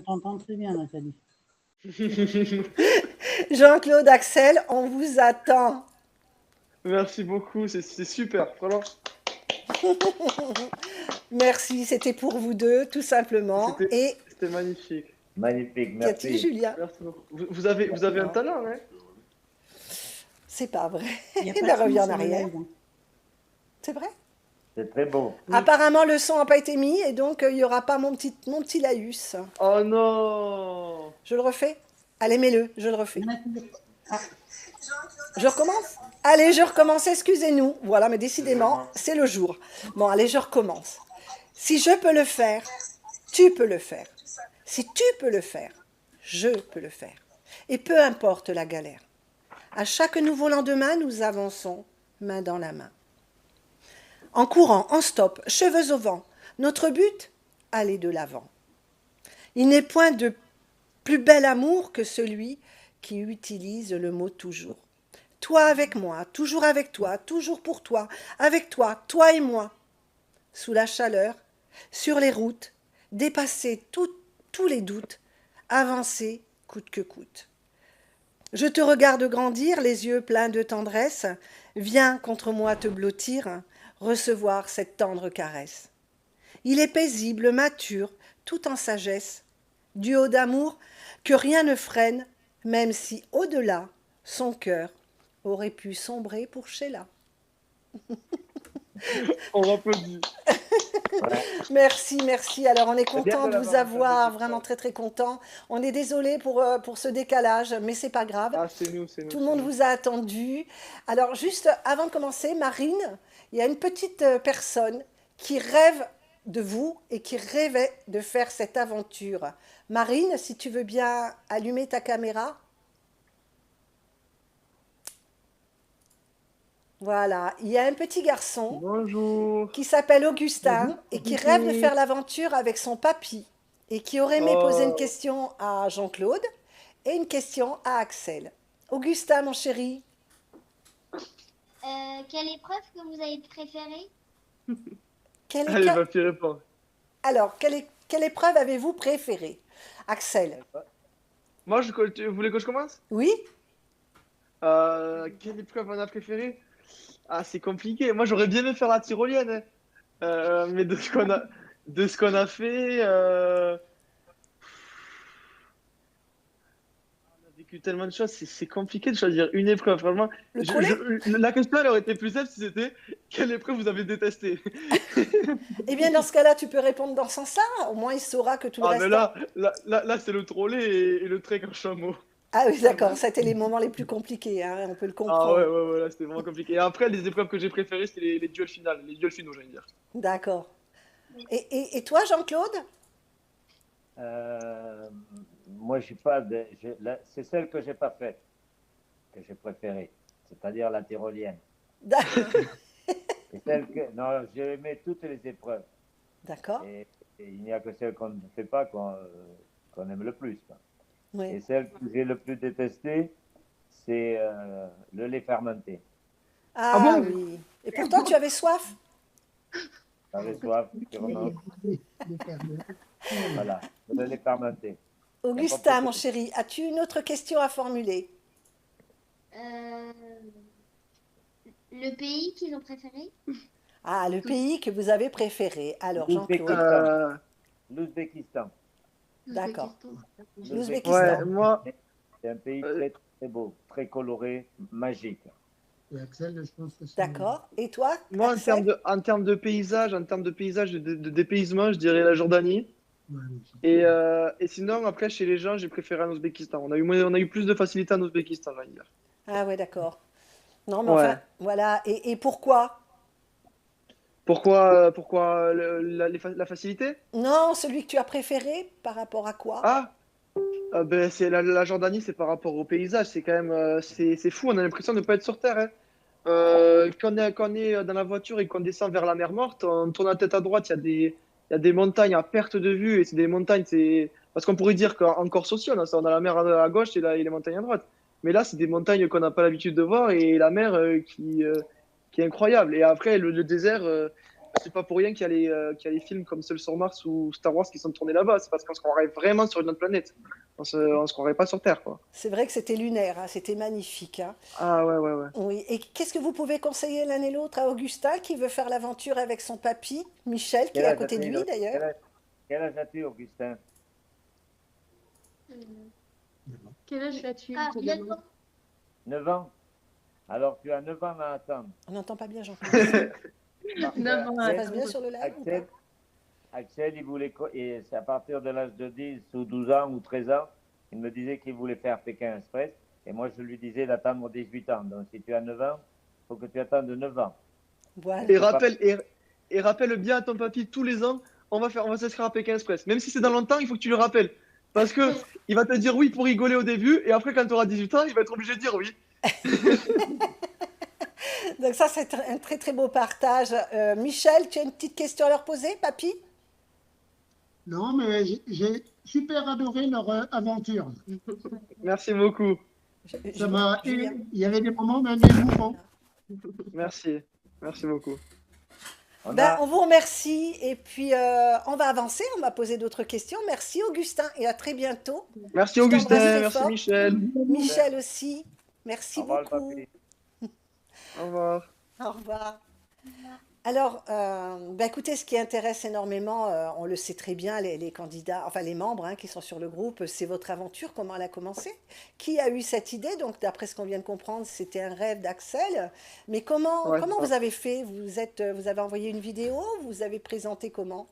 t'entend très bien, Nathalie. Jean-Claude, Axel, on vous attend. Merci beaucoup, c'est super, vraiment. Merci, c'était pour vous deux, tout simplement. C'était Et c'était magnifique. Magnifique, qu'y a-t-il, merci. Julien? Merci beaucoup. Vous avez un Non, talent, hein? c'est pas vrai. Il n'y a Il pas de revient son en sur le arrière. live, hein. C'est vrai? C'est très beau. Oui. Apparemment, le son n'a pas été mis et donc il n'y aura pas mon petit laïus. Oh non! Je le refais? Allez, mets-le, je le refais. Il y en a qui- Ah, Je recommence? Allez, je recommence, excusez-nous. Voilà, mais décidément, c'est le jour. Bon, allez, je recommence. Si je peux le faire, tu peux le faire. Si tu peux le faire, je peux le faire. Et peu importe la galère. À chaque nouveau lendemain, nous avançons, main dans la main. En courant, en stop, cheveux au vent. Notre but, aller de l'avant. Il n'est point de plus bel amour que celui qui utilise le mot toujours. Toi avec moi, toujours avec toi, toujours pour toi, avec toi, toi et moi. Sous la chaleur, sur les routes, dépasser tous les doutes, avancer coûte que coûte. Je te regarde grandir, les yeux pleins de tendresse, viens contre moi te blottir, recevoir cette tendre caresse. Il est paisible, mature, tout en sagesse, duo d'amour que rien ne freine, même si au-delà, son cœur aurait pu sombrer pour Sheila. On applaudit. Voilà. Merci, merci. Alors, on est C'est bien content de de vous l'avoir avoir, entendu, vraiment Christophe. très, très content. On est désolé pour ce décalage, mais c'est pas grave. Ah, c'est nous, c'est nous, Tout le c'est monde nous. vous a attendu. Alors, juste avant de commencer, Marine, il y a une petite personne qui rêve de vous et qui rêvait de faire cette aventure. Marine, si tu veux bien allumer ta caméra. Voilà, il y a un petit garçon Bonjour. qui s'appelle Augustin bonjour. et qui rêve de faire l'aventure avec son papy et qui aurait aimé poser une Oh, question à Jean-Claude et une question à Axel. Augustin, mon chéri, Quelle épreuve que vous avez préférée? quelle, allez, éca- ma fille répond. alors, quelle épreuve avez-vous préférée? Axel, Moi, vous voulez que je commence? oui? Quelle épreuve on a préférée? Ah, c'est compliqué. Moi, j'aurais bien aimé faire la tyrolienne, hein. Mais de ce qu'on a fait, on a vécu tellement de choses, c'est compliqué de choisir une épreuve. Vraiment, Le collet? la question, elle aurait été plus simple si c'était quelle épreuve vous avez détestée? Eh bien, dans ce cas-là, tu peux répondre dans ce sens-là. Au moins, il saura que tout le Ah, mais reste. là, c'est le trolley et le trek en chameau. Ah oui, d'accord, c'était les moments les plus compliqués, hein, on peut le Ah ouais, comprendre. ouais, ouais, là, c'était vraiment compliqué. Et après, les épreuves que j'ai préférées, c'était les duels finales, les duels finaux, j'allais dire. D'accord. Et toi, Jean-Claude? Euh, moi, je suis pas. C'est celle que j'ai pas faite que j'ai préférée, c'est-à-dire la tyrolienne. C'est celle que. Non, j'ai aimé toutes les épreuves. D'accord, Et il n'y a que celle qu'on ne fait pas qu'on aime le plus, quoi. oui. Et celle que j'ai le plus détestée, c'est le lait fermenté. Ah Ah bon? oui. Et pourtant, tu avais soif? J'avais soif, sûrement. Voilà, le lait fermenté. Il n'y a pas Augustin, mon plus. chéri, as-tu une autre question à formuler? Euh, le pays qu'ils ont préféré? Ah, le pays que vous avez préféré. Alors, Jean-Claude. L'Ouzbékistan. Euh, L'Ouzbékistan. D'accord. L'Ouzbékistan. L'Ouzbékistan. ouais, moi, C'est un pays euh, très, très beau, très coloré, magique. Et Axel, je pense que c'est. D'accord. Et toi, moi, Axel? en termes de paysage, et de dépaysement, je dirais la Jordanie. Ouais, mais Et sinon, après, chez les gens, j'ai préféré en Ouzbékistan. On a eu plus de facilité en Ouzbékistan, j'allais dire. Ah ouais, d'accord. Non, mais Ouais. enfin, voilà. Et pourquoi? Pourquoi la facilité? Non, celui que tu as préféré, par rapport à quoi? Ah, ben, c'est la Jordanie, c'est par rapport au paysage. C'est quand même, c'est fou. On a l'impression de ne pas être sur Terre, hein. Quand on est dans la voiture et qu'on descend vers la mer Morte, on tourne la tête à droite, il y a des montagnes à perte de vue et c'est des montagnes, c'est parce qu'on pourrait dire qu'en Corse aussi, on a la mer à gauche et les montagnes à droite. Mais là, c'est des montagnes qu'on n'a pas l'habitude de voir et la mer qui est incroyable. Et après, le désert, c'est pas pour rien qu'il y a les films comme Seul sur Mars ou Star Wars qui sont tournés là-bas. C'est parce qu'on se croirait vraiment sur une autre planète. On se croirait pas sur Terre, quoi. C'est vrai que c'était lunaire, hein, c'était magnifique, hein. Ah ouais, ouais, ouais. Oui. Et qu'est-ce que vous pouvez conseiller l'un et l'autre à Augustin qui veut faire l'aventure avec son papy, Michel, qui Quel est à âge côté de as-tu, lui d'ailleurs? quel âge as-tu, Augustin? Quel âge as-tu, Ah, te bientôt. demande 9 ans? Alors, tu as 9 ans à attendre. On n'entend pas bien Jean-Claude. Parce que 9 ans à Ça Axel, passe bien sur le live ou pas? Axel, Axel, il voulait, et c'est à partir de l'âge de 10 ou 12 ans ou 13 ans, il me disait qu'il voulait faire Pékin Express. Et moi, je lui disais d'attendre 18 ans. Donc, si tu as 9 ans, il faut que tu attendes 9 ans. Voilà. Et rappelle bien à ton papy tous les ans, on va s'inscrire à Pékin Express. Même si c'est dans longtemps, il faut que tu le rappelles. Parce que il va te dire oui pour rigoler au début, et après, quand tu auras 18 ans, il va être obligé de dire oui. Donc ça, c'est un très très beau partage. Michel, tu as une petite question à leur poser, papy? Non, mais j'ai super adoré leur aventure. Merci beaucoup. Ça m'a, Julien. il y avait des moments même émouvants. Merci. Merci beaucoup. On vous remercie et puis on va avancer, on va poser d'autres questions. Merci Augustin et à très bientôt. Merci Je Augustin, t'embrasse très merci fort. Michel. Michel aussi, merci Au revoir, le beaucoup. papy. Au revoir. Au revoir. Alors, écoutez, ce qui intéresse énormément, on le sait très bien, les candidats, enfin les membres hein, qui sont sur le groupe, c'est votre aventure, comment elle a commencé. Qui a eu cette idée? Donc, d'après ce qu'on vient de comprendre, c'était un rêve d'Axel. Mais comment Ouais, vous c'est ça. avez fait? Vous avez envoyé une vidéo? Vous avez présenté comment?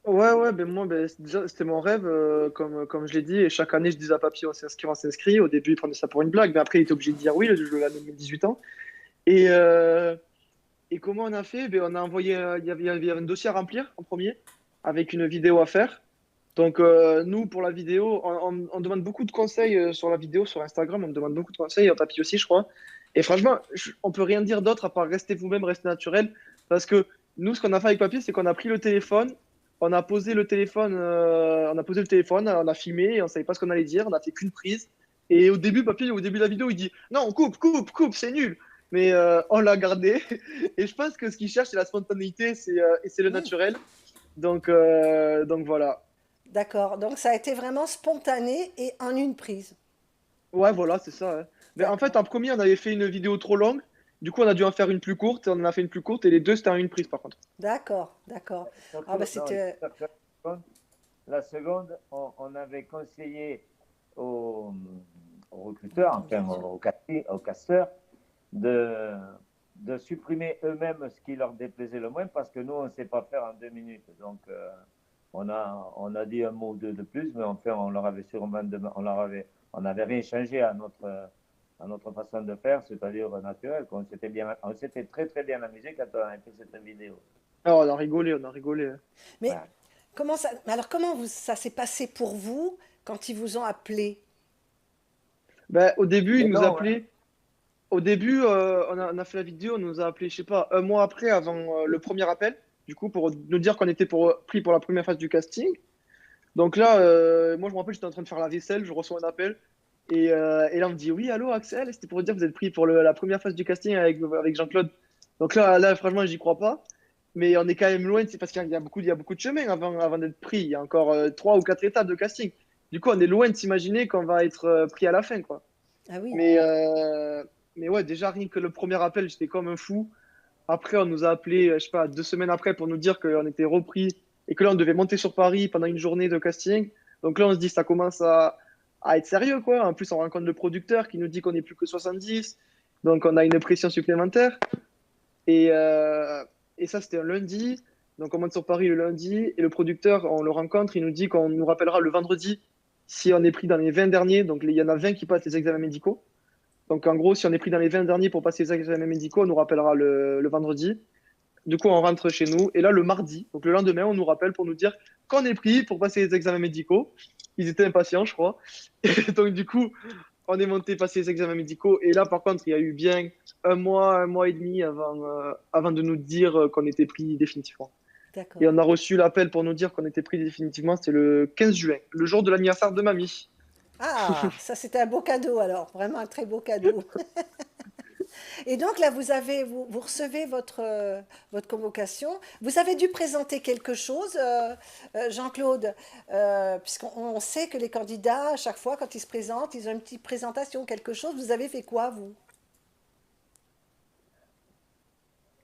Ouais, ben moi, déjà, c'était mon rêve, comme je l'ai dit, et chaque année, je disais à papy, on s'inscrit. Au début, il prenait ça pour une blague, mais après, il était obligé de dire oui, l'année de mes 18 ans. Et, et comment on a fait? Ben, on a envoyé, il y avait un dossier à remplir en premier, avec une vidéo à faire. Donc, nous, pour la vidéo, on demande beaucoup de conseils sur la vidéo, sur Instagram, on me demande beaucoup de conseils, à papy aussi, je crois. Et franchement, on peut rien dire d'autre à part rester vous-même, rester naturel, parce que nous, ce qu'on a fait avec papy, c'est qu'on a pris le téléphone, on a posé le téléphone, on a filmé, et on savait pas ce qu'on allait dire, on a fait qu'une prise. Et au début, papy, au début de la vidéo, il dit non, coupe, c'est nul. Mais on l'a gardé. Et je pense que ce qu'il cherche, c'est la spontanéité, et c'est le naturel. Donc voilà. D'accord, donc ça a été vraiment spontané et en une prise. Ouais, voilà, c'est ça. Hein. Mais en fait, en premier, on avait fait une vidéo trop longue. Du coup, on a dû en faire une plus courte. On en a fait une plus courte. Et les deux, c'était en une prise, par contre. D'accord, d'accord. Surtout, Ah bah non, c'était... la seconde, on avait conseillé aux recruteurs, enfin aux casteurs, de supprimer eux-mêmes ce qui leur déplaisait le moins parce que nous, on ne sait pas faire en 2 minutes. Donc, on a dit un mot ou deux de plus, mais enfin, on leur avait sûrement on n'avait rien changé à notre façon de faire, c'est-à-dire naturel. On s'était très très bien amusé quand on a fait cette vidéo. Alors, on a rigolé, Hein. Mais Ouais. comment ça s'est passé pour vous quand ils vous ont appelé? Ben, au début, ils nous Non, appelaient. Au début, on a fait la vidéo. On nous a appelé, je sais pas, un mois après, avant le premier appel. Du coup, pour nous dire qu'on était pris pour la première phase du casting. Donc là, moi, je me rappelle, j'étais en train de faire la vaisselle. Je reçois un appel. Et là, on me dit, oui, allô, Axel, c'était pour dire que vous êtes pris pour la première phase du casting avec Jean-Claude. Donc là, franchement, j'y crois pas. Mais on est quand même loin, c'est parce qu'il y a beaucoup de chemin avant d'être pris. Il y a encore 3 ou 4 étapes de casting. Du coup, on est loin de s'imaginer qu'on va être pris à la fin, quoi. Ah oui, Mais ouais, déjà, rien que le premier appel, j'étais comme un fou. Après, on nous a appelé, je sais pas, 2 semaines après pour nous dire qu'on était repris et que là, on devait monter sur Paris pendant une journée de casting. Donc là, on se dit, ça commence à être sérieux, quoi. En plus, on rencontre le producteur qui nous dit qu'on n'est plus que 70. Donc, on a une pression supplémentaire. Et ça, c'était un lundi. Donc, on monte sur Paris le lundi. Et le producteur, on le rencontre. Il nous dit qu'on nous rappellera le vendredi si on est pris dans les 20 derniers. Donc, il y en a 20 qui passent les examens médicaux. Donc, en gros, si on est pris dans les 20 derniers pour passer les examens médicaux, on nous rappellera le vendredi. Du coup, on rentre chez nous. Et là, le mardi, donc le lendemain, on nous rappelle pour nous dire qu'on est pris pour passer les examens médicaux. Ils étaient impatients, je crois. Et donc, du coup, on est monté passer les examens médicaux. Et là, par contre, il y a eu bien un mois et demi avant de nous dire qu'on était pris définitivement. d'accord. Et on a reçu l'appel pour nous dire qu'on était pris définitivement. C'était le 15 juin, le jour de l'anniversaire de mamie. Ah, ça c'était un beau cadeau alors, vraiment un très beau cadeau. Et donc là, vous recevez votre convocation. Vous avez dû présenter quelque chose, Jean-Claude, puisqu'on sait que les candidats, à chaque fois, quand ils se présentent, ils ont une petite présentation, quelque chose. Vous avez fait quoi, vous?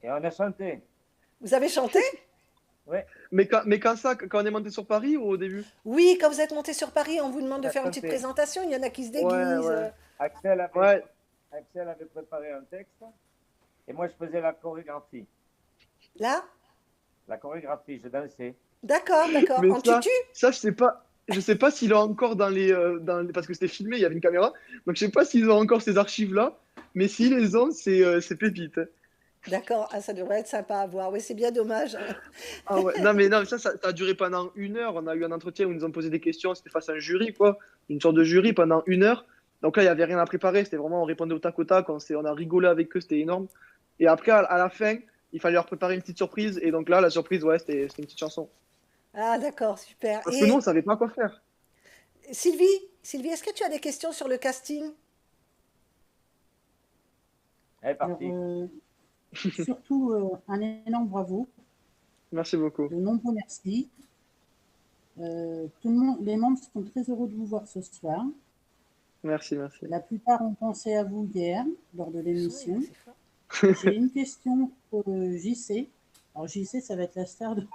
Et on a chanté. Vous avez chanté? Oui, Mais quand on est monté sur Paris ou au début? Oui, quand vous êtes monté sur Paris, on vous demande on de a faire une petite chanté. présentation. Il y en a qui se Ouais, déguisent. ouais. Axel avait, Ouais. Axel avait préparé un texte et moi je faisais la chorégraphie. Là? La chorégraphie, je dansais. D'accord, d'accord. Mais En tutu? ça, je sais pas s'il a encore parce que c'était filmé, il y avait une caméra. Donc, je sais pas s'ils ont encore ces archives-là. Mais s'ils les ont, c'est pépite, hein. D'accord. Ah, ça devrait être sympa à voir. Oui, c'est bien dommage. Ah ouais. Non, mais non, ça a duré pendant 1 heure. On a eu un entretien où ils nous ont posé des questions. C'était face à un jury, quoi. Une sorte de jury pendant 1 heure. Donc là, il n'y avait rien à préparer. C'était vraiment, on répondait au tac au tac. On a rigolé avec eux. C'était énorme. Et après, à la fin, il fallait leur préparer une petite surprise. Et donc là, la surprise, ouais, c'était une petite chanson. Ah, d'accord, super. Parce que nous, on Et savait pas quoi faire. Sylvie, est-ce que tu as des questions sur le casting? Elle est Alors, partie. surtout, un énorme bravo, Merci beaucoup. de nombreux merci. Tout le monde, les membres sont très heureux de vous voir ce soir. Merci, merci. La plupart ont pensé à vous hier, lors de l'émission. C'est fort. J'ai une question pour JC. Alors, JC, ça va être la star de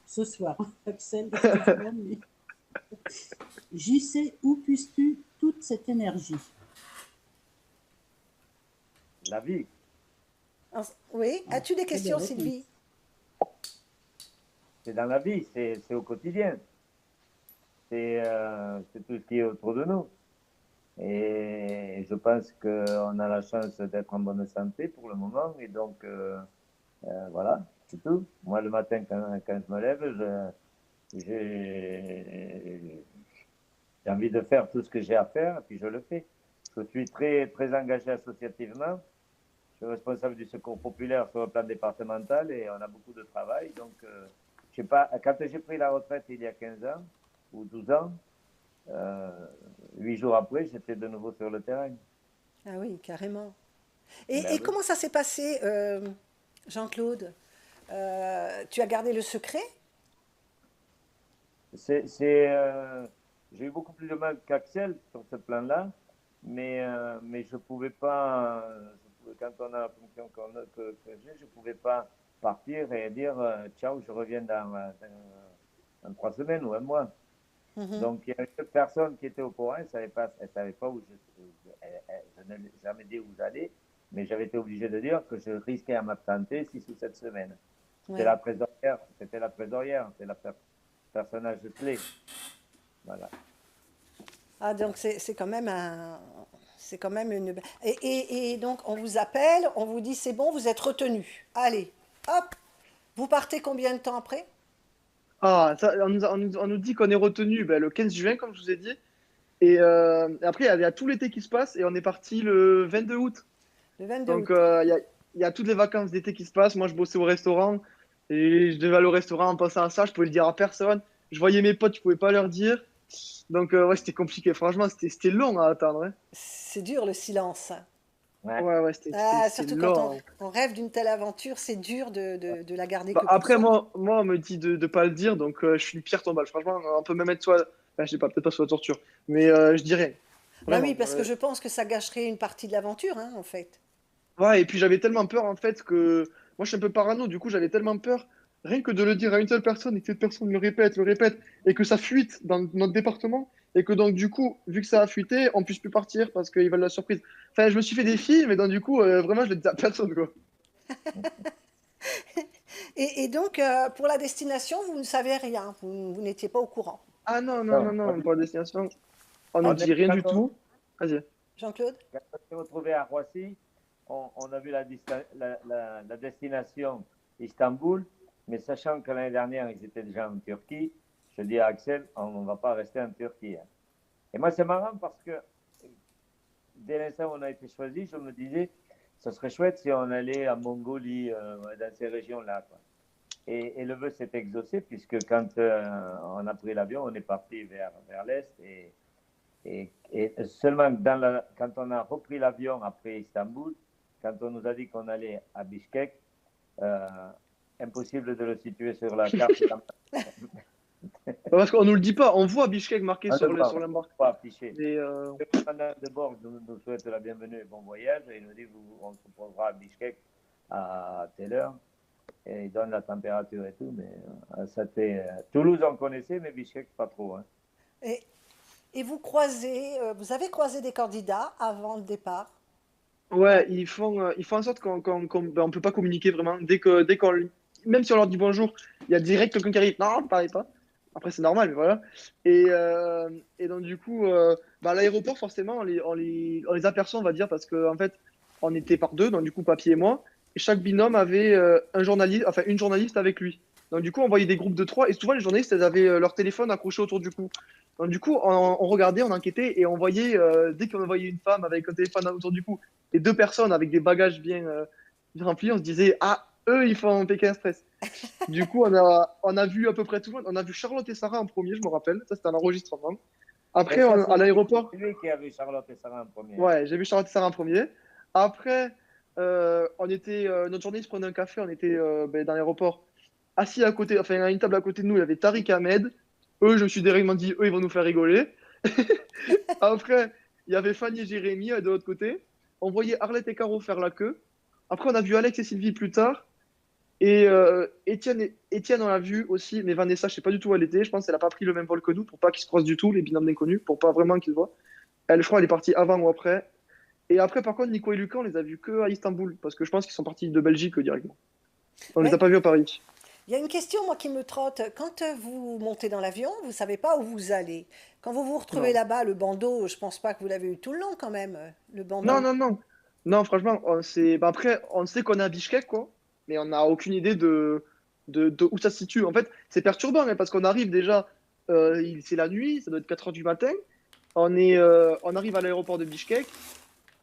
ce soir. Axel, excuse-moi, mais... JC, où puisses-tu toute cette énergie? La vie. Oui, as-tu des questions, bien, Sylvie? C'est dans la vie, c'est au quotidien. C'est tout ce qui est autour de nous. Et je pense qu'on a la chance d'être en bonne santé pour le moment. Et donc, voilà, c'est tout. Moi, le matin, quand je me lève, j'ai envie de faire tout ce que j'ai à faire, et puis je le fais. Je suis très, très engagé associativement. Je suis responsable du secours populaire sur le plan départemental et on a beaucoup de travail. Donc, je sais pas, quand j'ai pris la retraite il y a 15 ans ou 12 ans, 8 jours après, j'étais de nouveau sur le terrain. Ah oui, carrément. Ben Et oui. comment ça s'est passé, Jean-Claude? Tu as gardé le secret? J'ai eu beaucoup plus de mal qu'Axel sur ce plan-là, mais je pouvais pas, quand on a la fonction que j'ai, je pouvais pas partir et dire ciao, je reviens dans 3 semaines ou un mois. Mhm. Donc il y a une personne qui était au courant, elle savait pas où je n'ai jamais dit où j'allais, mais j'avais été obligé de dire que je risquais à m'absenter 6 ou 7 semaines. Ouais. C'était la trésorière, c'est la personnage clé. Voilà. Ah, donc c'est quand même c'est quand même une... Et donc, on vous appelle, on vous dit, c'est bon, vous êtes retenu. Allez, hop, vous partez combien de temps après? Ah, ça, on nous dit qu'on est retenu le 15 juin, comme je vous ai dit. Et après, il y a tout l'été qui se passe et on est parti le 22 août. Le 22 Donc, août. il y a toutes les vacances d'été qui se passent. Moi, je bossais au restaurant et je devais aller au restaurant en pensant à ça. Je pouvais le dire à personne. Je voyais mes potes, je pouvais pas leur dire. Donc, ouais, c'était compliqué. Franchement, c'était long à attendre, hein. C'est dur le silence. Ouais. Ouais, Ah, c'était surtout quand long. on rêve d'une telle aventure, c'est dur de la garder que pour Après, soi. moi, on me dit de pas le dire. Donc, je suis Pierre Tombal. Franchement, on peut même être soit. Enfin, je sais pas, peut-être pas sous la torture. Mais je dis rien. Bah Vraiment. oui, parce que je pense que ça gâcherait une partie de l'aventure, hein, en fait. Ouais, et puis j'avais tellement peur en fait que moi je suis un peu parano, du coup j'avais tellement peur rien que de le dire à une seule personne et que cette personne le répète et que ça fuite dans notre département et que donc du coup, vu que ça a fuité, on puisse plus partir parce qu'ils veulent la surprise. Enfin, je me suis fait des films et donc du coup, vraiment je le dis à personne quoi. Et donc, pour la destination, vous ne savez rien, vous n'étiez pas au courant. Ah non, non, non, Non, non, pour la destination, on nous on dit est- rien quand du tout. Vas-y. Jean-Claude? Quand on s'est retrouvé à Roissy, on a vu la destination Istanbul, mais sachant que l'année dernière, ils étaient déjà en Turquie, je dis à Axel, on ne va pas rester en Turquie, hein. Et moi, c'est marrant parce que dès l'instant où on a été choisi, je me disais, ce serait chouette si on allait en Mongolie, dans ces régions-là, quoi. Et le vœu s'est exaucé puisque quand on a pris l'avion, on est parti vers l'Est et seulement quand on a repris l'avion après Istanbul, quand on nous a dit qu'on allait à Bishkek, impossible de le situer sur la carte. Parce qu'on nous le dit pas, on voit Bishkek marqué On sur, ne sur la marque. pas affiché. Mais, Le commandant de bord nous souhaite la bienvenue et bon voyage. Et il nous dit on se posera à Bishkek à telle heure. Et il donne la température et tout. Mais Toulouse, on connaissait, mais Bishkek, pas trop. Hein. Et vous avez croisé des candidats avant le départ? ouais, ils font en sorte qu'on ben, on peut pas communiquer vraiment. Même si on leur dit bonjour, il y a direct quelqu'un qui arrive. Non, ne parlez pas. Après, c'est normal, mais voilà. Et donc, du coup, bah, à l'aéroport, forcément, on les aperçoit, on va dire, parce qu'en fait, on était par deux, donc du coup, Papy et moi. Et chaque binôme avait un journaliste, enfin, une journaliste avec lui. Donc, du coup, on voyait des groupes de trois. Et souvent, les journalistes, elles avaient leur téléphone accroché autour du cou. Donc, du coup, on regardait, on enquêtait et on voyait, dès qu'on voyait une femme avec un téléphone autour du cou et deux personnes avec des bagages bien remplis, on se disait, ah, eux, ils font Pékin Express. Du coup, on a vu à peu près tout le monde. On a vu Charlotte et Sarah en premier, je me rappelle. Ça, c'était un enregistrement. Après, à l'aéroport. C'est lui qui a vu Charlotte et Sarah en premier. Ouais, j'ai vu Charlotte et Sarah en premier. Après, notre journaliste prenait un café. On était ben, dans l'aéroport, assis à côté, enfin, à une table à côté de nous. Il y avait Tariq Ahmed. Eux, je me suis directement dit, eux, ils vont nous faire rigoler. Après, il y avait Fanny et Jérémy de l'autre côté. On voyait Arlette et Caro faire la queue. Après, on a vu Alex et Sylvie plus tard. Et Étienne, on l'a vu aussi, mais Vanessa, je sais pas du tout où elle était. Je pense qu'elle a pas pris le même vol que nous pour pas qu'ils se croisent du tout, les binômes d'inconnus, pour pas vraiment qu'ils se voient. Elle, je crois, elle est partie avant ou après. Et après, par contre, Nico et Lucas, on les a vus que à Istanbul, parce que je pense qu'ils sont partis de Belgique directement. On les a pas vus à Paris. Il y a une question, moi, qui me trotte. Quand vous montez dans l'avion, vous ne savez pas où vous allez. Quand vous vous retrouvez Non. là-bas, le bandeau, je pense pas que vous l'avez eu tout le long quand même, le bandeau. Non, non, non. Non, franchement, bah, après, on sait qu'on est à Bishkek, quoi, mais on n'a aucune idée de où ça se situe. En fait, c'est perturbant, hein, parce qu'on arrive déjà, c'est la nuit, ça doit être 4 heures du matin. On arrive à l'aéroport de Bishkek,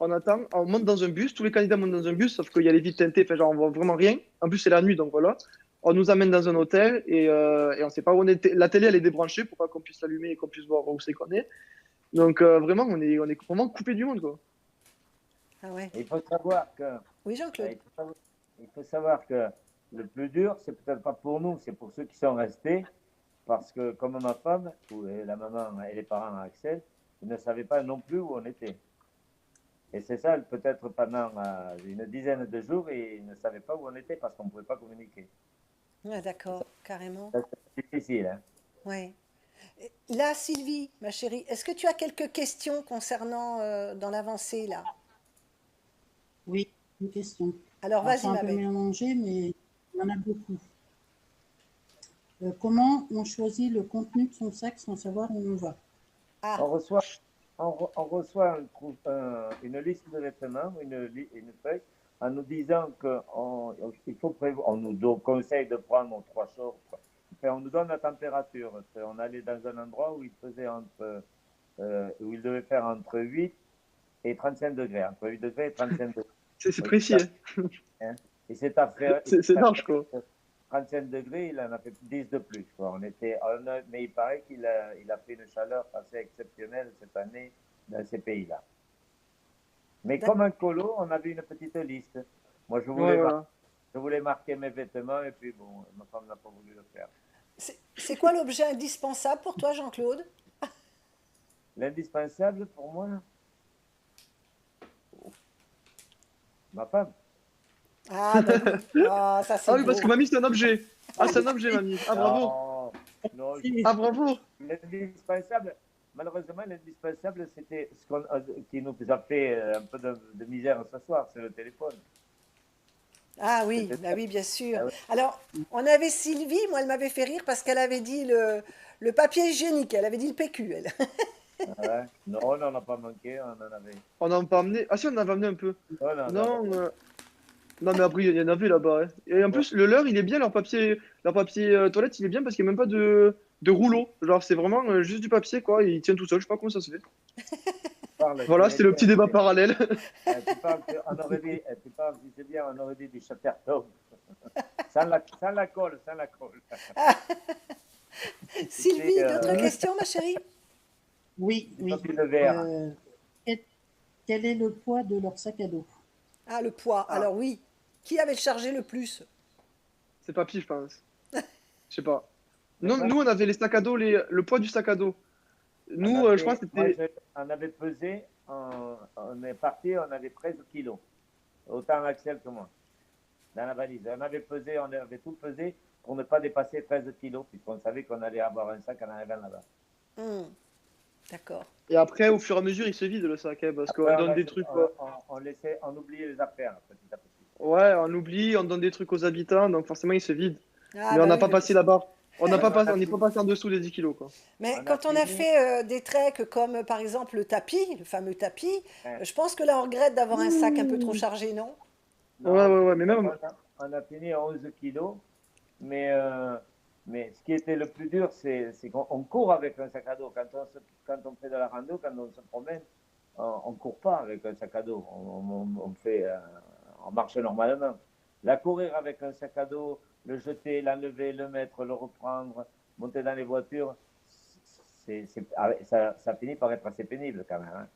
on attend, on monte dans un bus, tous les candidats montent dans un bus, sauf qu'il y a les vitres teintées, enfin, genre, on voit vraiment rien. En plus, c'est la nuit, donc voilà. On nous amène dans un hôtel et on ne sait pas où on est. La télé, elle est débranchée pour pas qu'on puisse l'allumer et qu'on puisse voir où c'est qu'on est. Donc, vraiment, on est vraiment coupé du monde, quoi. Ah ouais. Il faut savoir que. Oui, Jean-Claude. Il faut savoir que le plus dur, c'est peut-être pas pour nous, c'est pour ceux qui sont restés. Parce que, comme ma femme, ou la maman et les parents Axel, ils ne savaient pas non plus où on était. Et c'est ça, peut-être pendant une dizaine de jours, et ils ne savaient pas où on était parce qu'on ne pouvait pas communiquer. Ouais, d'accord, carrément. C'est difficile, hein. Ouais. Là, Sylvie, ma chérie, est-ce que tu as quelques questions concernant dans l'avancée, là? Oui, une question. Alors, Alors, vas-y, c'est un ma peu belle. mélangé, mais il y en a beaucoup. Comment on choisit le contenu de son sac sans savoir où on va? Ah, On reçoit, on reçoit une liste de vêtements, une feuille, en nous disant qu'il faut prévoir. On nous conseille de prendre 3 shorts. Enfin, on nous donne la température. On allait dans un endroit où il faisait où il devait faire entre 8 et 35 degrés, entre 8 degrés et 35 degrés. C'est précis, hein. Et c'est affaire. C'est large, quoi. 35 degrés, il en a fait 10 de plus, quoi. Mais il paraît qu'il a fait une chaleur assez exceptionnelle cette année dans ces pays-là. Mais comme un colo, on avait une petite liste. Moi, je voulais marquer mes vêtements et puis bon, ma femme n'a pas voulu le faire. c'est quoi l'objet indispensable pour toi, Jean-Claude? L'indispensable pour moi, ma femme. Ah, ben oui. Ah, ça c'est Ah oui, beau. parce que mamie, c'est un objet. Ah, c'est un objet, mamie. Ah, bravo. Non, Ah, bravo. l'indispensable, malheureusement, l'indispensable, c'était qui nous a fait un peu de misère ce soir, c'est le téléphone. Ah oui, bah oui, bien sûr. Ah oui. Alors, on avait Sylvie, moi, elle m'avait fait rire parce qu'elle avait dit le papier hygiénique, elle avait dit le PQ, elle. Ah ouais. Non, on n'en a pas manqué, on en avait. On n'en a pas amené. Ah, si, on en avait amené un peu. Non, Non, mais après, il y en avait là-bas, hein. Et en plus, le leur, il est bien, leur papier toilette, il est bien parce qu'il n'y a même pas de rouleau. Genre, c'est vraiment juste du papier, quoi. Et il tient tout seul. Je sais pas comment ça se fait. Voilà, c'était le petit débat parallèle. Tu parles, c'est bien, on aurait dit du Chatterton. Sans la colle. Sylvie, C'était, d'autres questions, ma chérie? Oui, oui. papier de verre. Quel est le poids de leur sac à dos? Ah, le poids. Ah. Alors oui. Qui avait chargé le plus? C'est Papy, je pense. Je sais pas. D'accord. Nous, on avait les sacs à dos, le poids du sac à dos. Nous, On je crois que c'était. on avait pesé, on est parti, on avait 13 kilos. Autant Axel que moi, dans la valise. On avait pesé, on avait tout pesé pour ne pas dépasser 13 kilos, puisqu'on savait qu'on allait avoir un sac en arrivant là-bas. D'accord. Et après, au fur et à mesure, il se vide le sac, hein, parce qu'on Après, donne des trucs. on oubliait les affaires petit à petit. Ouais, on oublie, on donne des trucs aux habitants, donc forcément, il se vide. Ah, Mais bah on n'a oui, pas mais- passé la barre. On n'est pas passé en dessous des 10 kilos, quoi. Mais On a quand on a fini. fait des treks comme par exemple le tapis, le fameux tapis, Ouais. je pense que là on regrette d'avoir un sac un peu trop chargé, non? Ouais, mais même. On a fini à 11 kilos, mais ce qui était le plus dur, c'est qu'on court avec un sac à dos. Quand on fait de la rando, quand on se promène, on ne court pas avec un sac à dos. On marche normalement. La courir avec un sac à dos, le jeter, l'enlever, le mettre, le reprendre, monter dans les voitures, ça finit par être assez pénible quand même. Hein.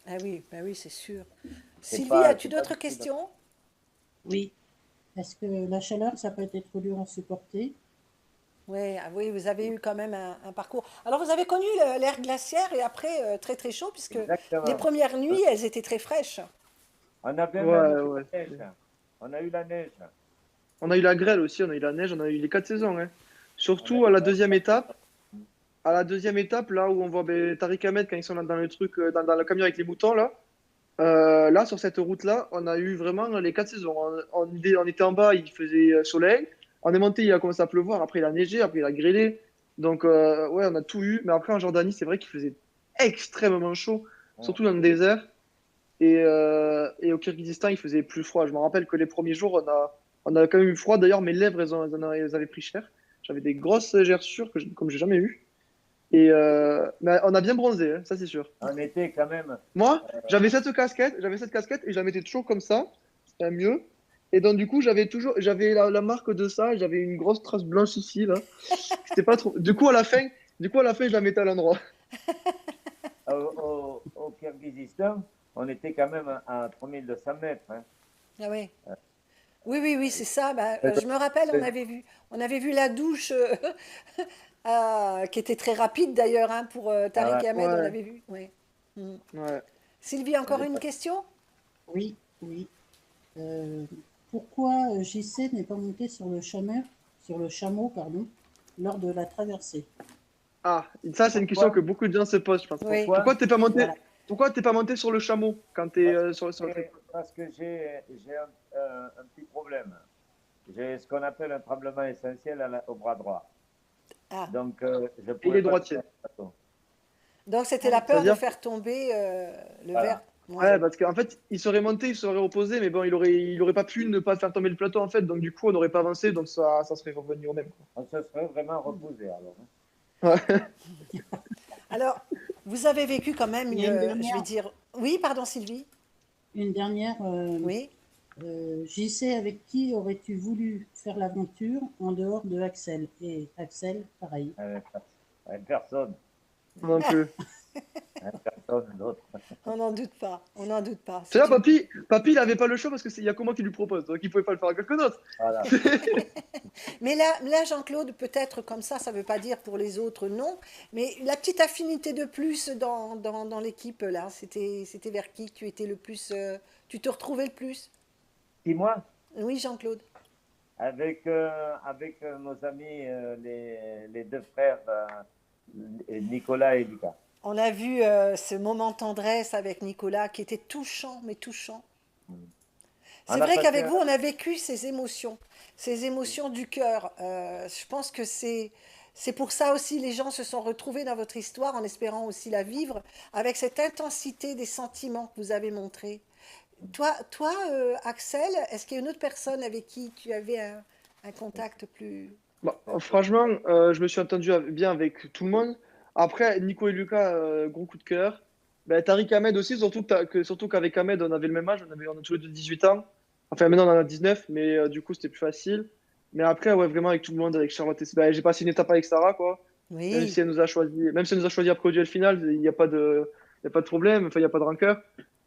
Ah oui, bah oui, c'est sûr. C'est Sylvie, pas- as-tu c'est pas d'autres facile. questions? Oui. Est-ce que la chaleur, ça peut être trop dur à supporter? Oui, ah oui, vous avez eu quand même un parcours. Alors vous avez connu l'ère glaciaire et après très très chaud puisque Exactement. les premières nuits, elles étaient très fraîches. On a bien Ouais, même eu ouais. la neige. On a eu la neige. On a eu la grêle aussi, on a eu la neige, on a eu les 4 saisons, hein. Surtout à la deuxième étape. À la deuxième étape, là où on voit Tariq Ahmed quand ils sont dans le truc, dans le camion avec les moutons, là. Là, sur cette route-là, on a eu vraiment les 4 saisons. On était en bas, il faisait soleil. On est monté, il a commencé à pleuvoir. Après, il a neigé, après, il a grêlé. Donc, ouais, on a tout eu. Mais après, en Jordanie, c'est vrai qu'il faisait extrêmement chaud, surtout dans le désert. Et au Kirghizistan, il faisait plus froid. Je me rappelle que les premiers jours, on a quand même eu froid. D'ailleurs, mes lèvres, elles avaient pris cher. J'avais des grosses gerçures comme j'ai jamais eu. Mais on a bien bronzé, hein, ça c'est sûr. On était quand même. Moi, j'avais cette casquette et je la mettais toujours comme ça, c'était mieux. Et donc du coup, j'avais la marque de ça, et j'avais une grosse trace blanche ici là. C'était pas trop. Du coup, à la fin, je la mettais à l'endroit. Au Kirghizistan, on était quand même à 3200 mètres. Hein. Ah oui. Oui, c'est ça. Bah, je me rappelle, on avait vu la douche qui était très rapide d'ailleurs hein, pour Tariq ouais. Ahmed, on Ouais. l'avait vu. Ouais. Ouais. Sylvie, encore une question? Oui, oui. Pourquoi JC n'est pas monté sur le chameau, pardon, lors de la traversée? Ah, ça c'est une question que beaucoup de gens se posent, je pense. Oui. Pourquoi t'es pas monté? Voilà. Pourquoi t'es pas monté sur le chameau quand t'es sur le trek? Parce que j'ai un petit problème. J'ai ce qu'on appelle un tremblement essentiel au bras droit. Ah. Donc, je Il pouvais est pas droitier. faire le bateau. Donc c'était la peur de C'est-à-dire faire tomber le Voilà. verre. Ouais, parce qu'en fait, il serait monté, il serait reposé, mais bon, il aurait pas pu ne pas faire tomber le plateau en fait, donc du coup, on n'aurait pas avancé, donc ça serait revenu au même. On se serait vraiment reposé alors. Hein. Ouais. Alors, vous avez vécu quand même Il y a une je dernière. vais dire... Oui, pardon Sylvie. Une dernière. Oui. JC, avec qui aurais-tu voulu faire l'aventure en dehors de Axel? Et Axel, pareil. Avec personne. Non plus. Avec personne d'autre. On n'en doute pas. On n'en doute pas. C'est là, C'est une- papy, il avait pas le choix parce qu'il y a que moi qui lui propose, donc il pouvait pas le faire à quelqu'un d'autre. Voilà. Mais là Jean-Claude, peut-être comme ça ne veut pas dire pour les autres non, mais la petite affinité de plus dans l'équipe, là, c'était vers qui tu étais le plus... tu te retrouvais le plus? Et moi, Oui, Jean-Claude. avec nos amis, les deux frères, Nicolas et Lucas. On a vu ce moment de tendresse avec Nicolas qui était touchant, mais touchant. C'est On a vrai passé qu'avec un- vous, on a vécu ces émotions du cœur. Je pense que c'est pour ça aussi les gens se sont retrouvés dans votre histoire en espérant aussi la vivre avec cette intensité des sentiments que vous avez montrés. Toi, Axel, est-ce qu'il y a une autre personne avec qui tu avais un contact plus... Bon, franchement, je me suis entendu bien avec tout le monde. Après, Nico et Lucas, gros coup de cœur. Ben, Tariq Ahmed aussi, surtout qu'avec Ahmed, on avait le même âge, on a tous les deux 18 ans. Enfin, maintenant, on en a 19, mais du coup, c'était plus facile. Mais après, ouais, vraiment, avec tout le monde, avec Charlotte, ben, j'ai passé une étape avec Sarah, quoi. Même Oui, si elle nous a choisi après au duel final, il n'y a pas de problème, enfin, il n'y a pas de rancœur.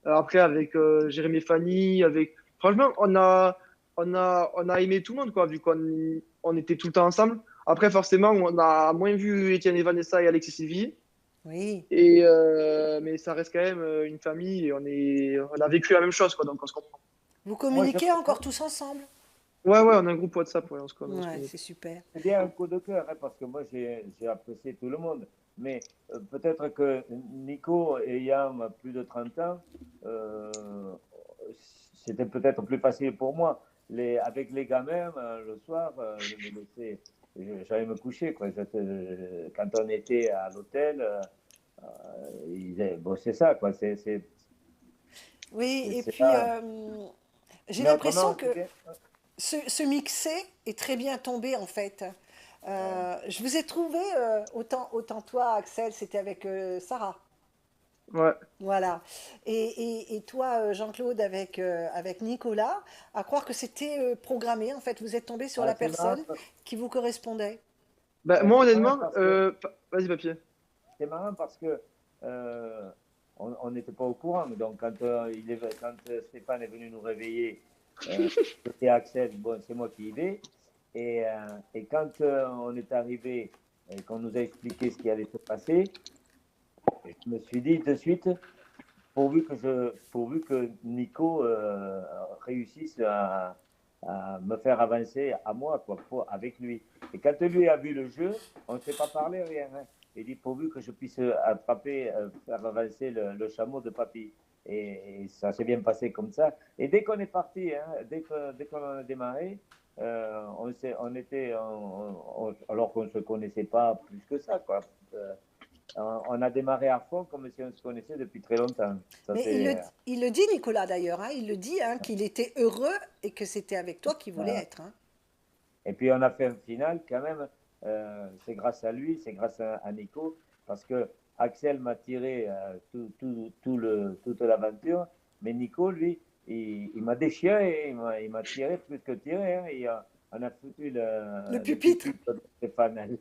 Après, avec Jérémy et Fanny, avec franchement, on a aimé tout le monde, quoi, vu qu'on était tout le temps ensemble. Après, forcément, on a moins vu Étienne et Vanessa et Alexis Sylvie. Oui. Mais ça reste quand même une famille et on a vécu la même chose, quoi, donc on se comprend. Vous Moi, communiquez encore tous ensemble? Ouais, on a un groupe WhatsApp, ouais, on se Ouais, connaît. c'est super. c'est bien un coup de cœur, hein, parce que moi, j'ai apprécié tout le monde. Mais peut-être que Nico, ayant plus de 30 ans, euh, c'était peut-être plus facile pour moi. Avec les gamins, le soir, je me laissais, j'allais me coucher, quoi. Quand on était à l'hôtel, bon, c'est ça, quoi. Oui, et C'est puis là. j'ai Mais l'impression autrement, que c'est bien. ce mixé est très bien tombé en fait. Je vous ai trouvé, autant toi, Axel, c'était avec Sarah. Ouais. Voilà. Et toi, Jean-Claude, avec Nicolas, à croire que c'était programmé. En fait, vous êtes tombé sur la C'est marrant, personne qui vous correspondait. Bah, moi, c'est marrant honnêtement, parce que vas-y, papier. C'est marrant parce que euh, on n'était pas au courant. Donc, quand Stéphane est venu nous réveiller, c'était Axel, bon, c'est moi qui y vais. Et quand on est arrivé et qu'on nous a expliqué ce qui allait se passer, je me suis dit de suite, pourvu que Nico réussisse à me faire avancer à moi, quoi, avec lui. Et quand lui a vu le jeu, on ne s'est pas parlé, rien. Hein. Il dit pourvu que je puisse attraper, faire avancer le chameau de papy. Et ça s'est bien passé comme ça. Et dès qu'on est parti, hein, dès qu'on a démarré, alors qu'on ne se connaissait pas plus que ça, quoi. Euh, on a démarré à fond comme si on se connaissait depuis très longtemps. Ça, Mais il le dit, Nicolas, d'ailleurs. Hein, il le dit, hein, qu'il était heureux et que c'était avec toi qu'il voulait voilà. être. Hein. Et puis on a fait un final quand même. C'est grâce à lui, c'est grâce à Nico, parce que Axel m'a tiré toute l'aventure, mais Nico, lui, il m'a déchiré, il m'a tiré plus que tiré. Hein, on a foutu Le le pupitre. pupitre de Stéphane.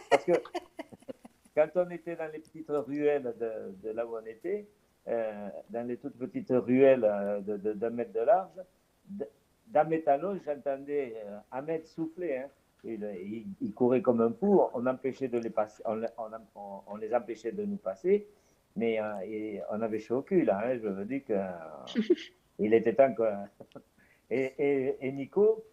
Parce que quand on était dans les petites ruelles de là où on était, dans les toutes petites ruelles d'un mètre de large, dans mes talons, j'entendais Ahmed souffler. Hein. Il courait comme un fou. On empêchait de les passer, on les empêchait de nous passer, mais on avait chaud au cul là. Hein. Je veux dire que il était temps que. Et Nico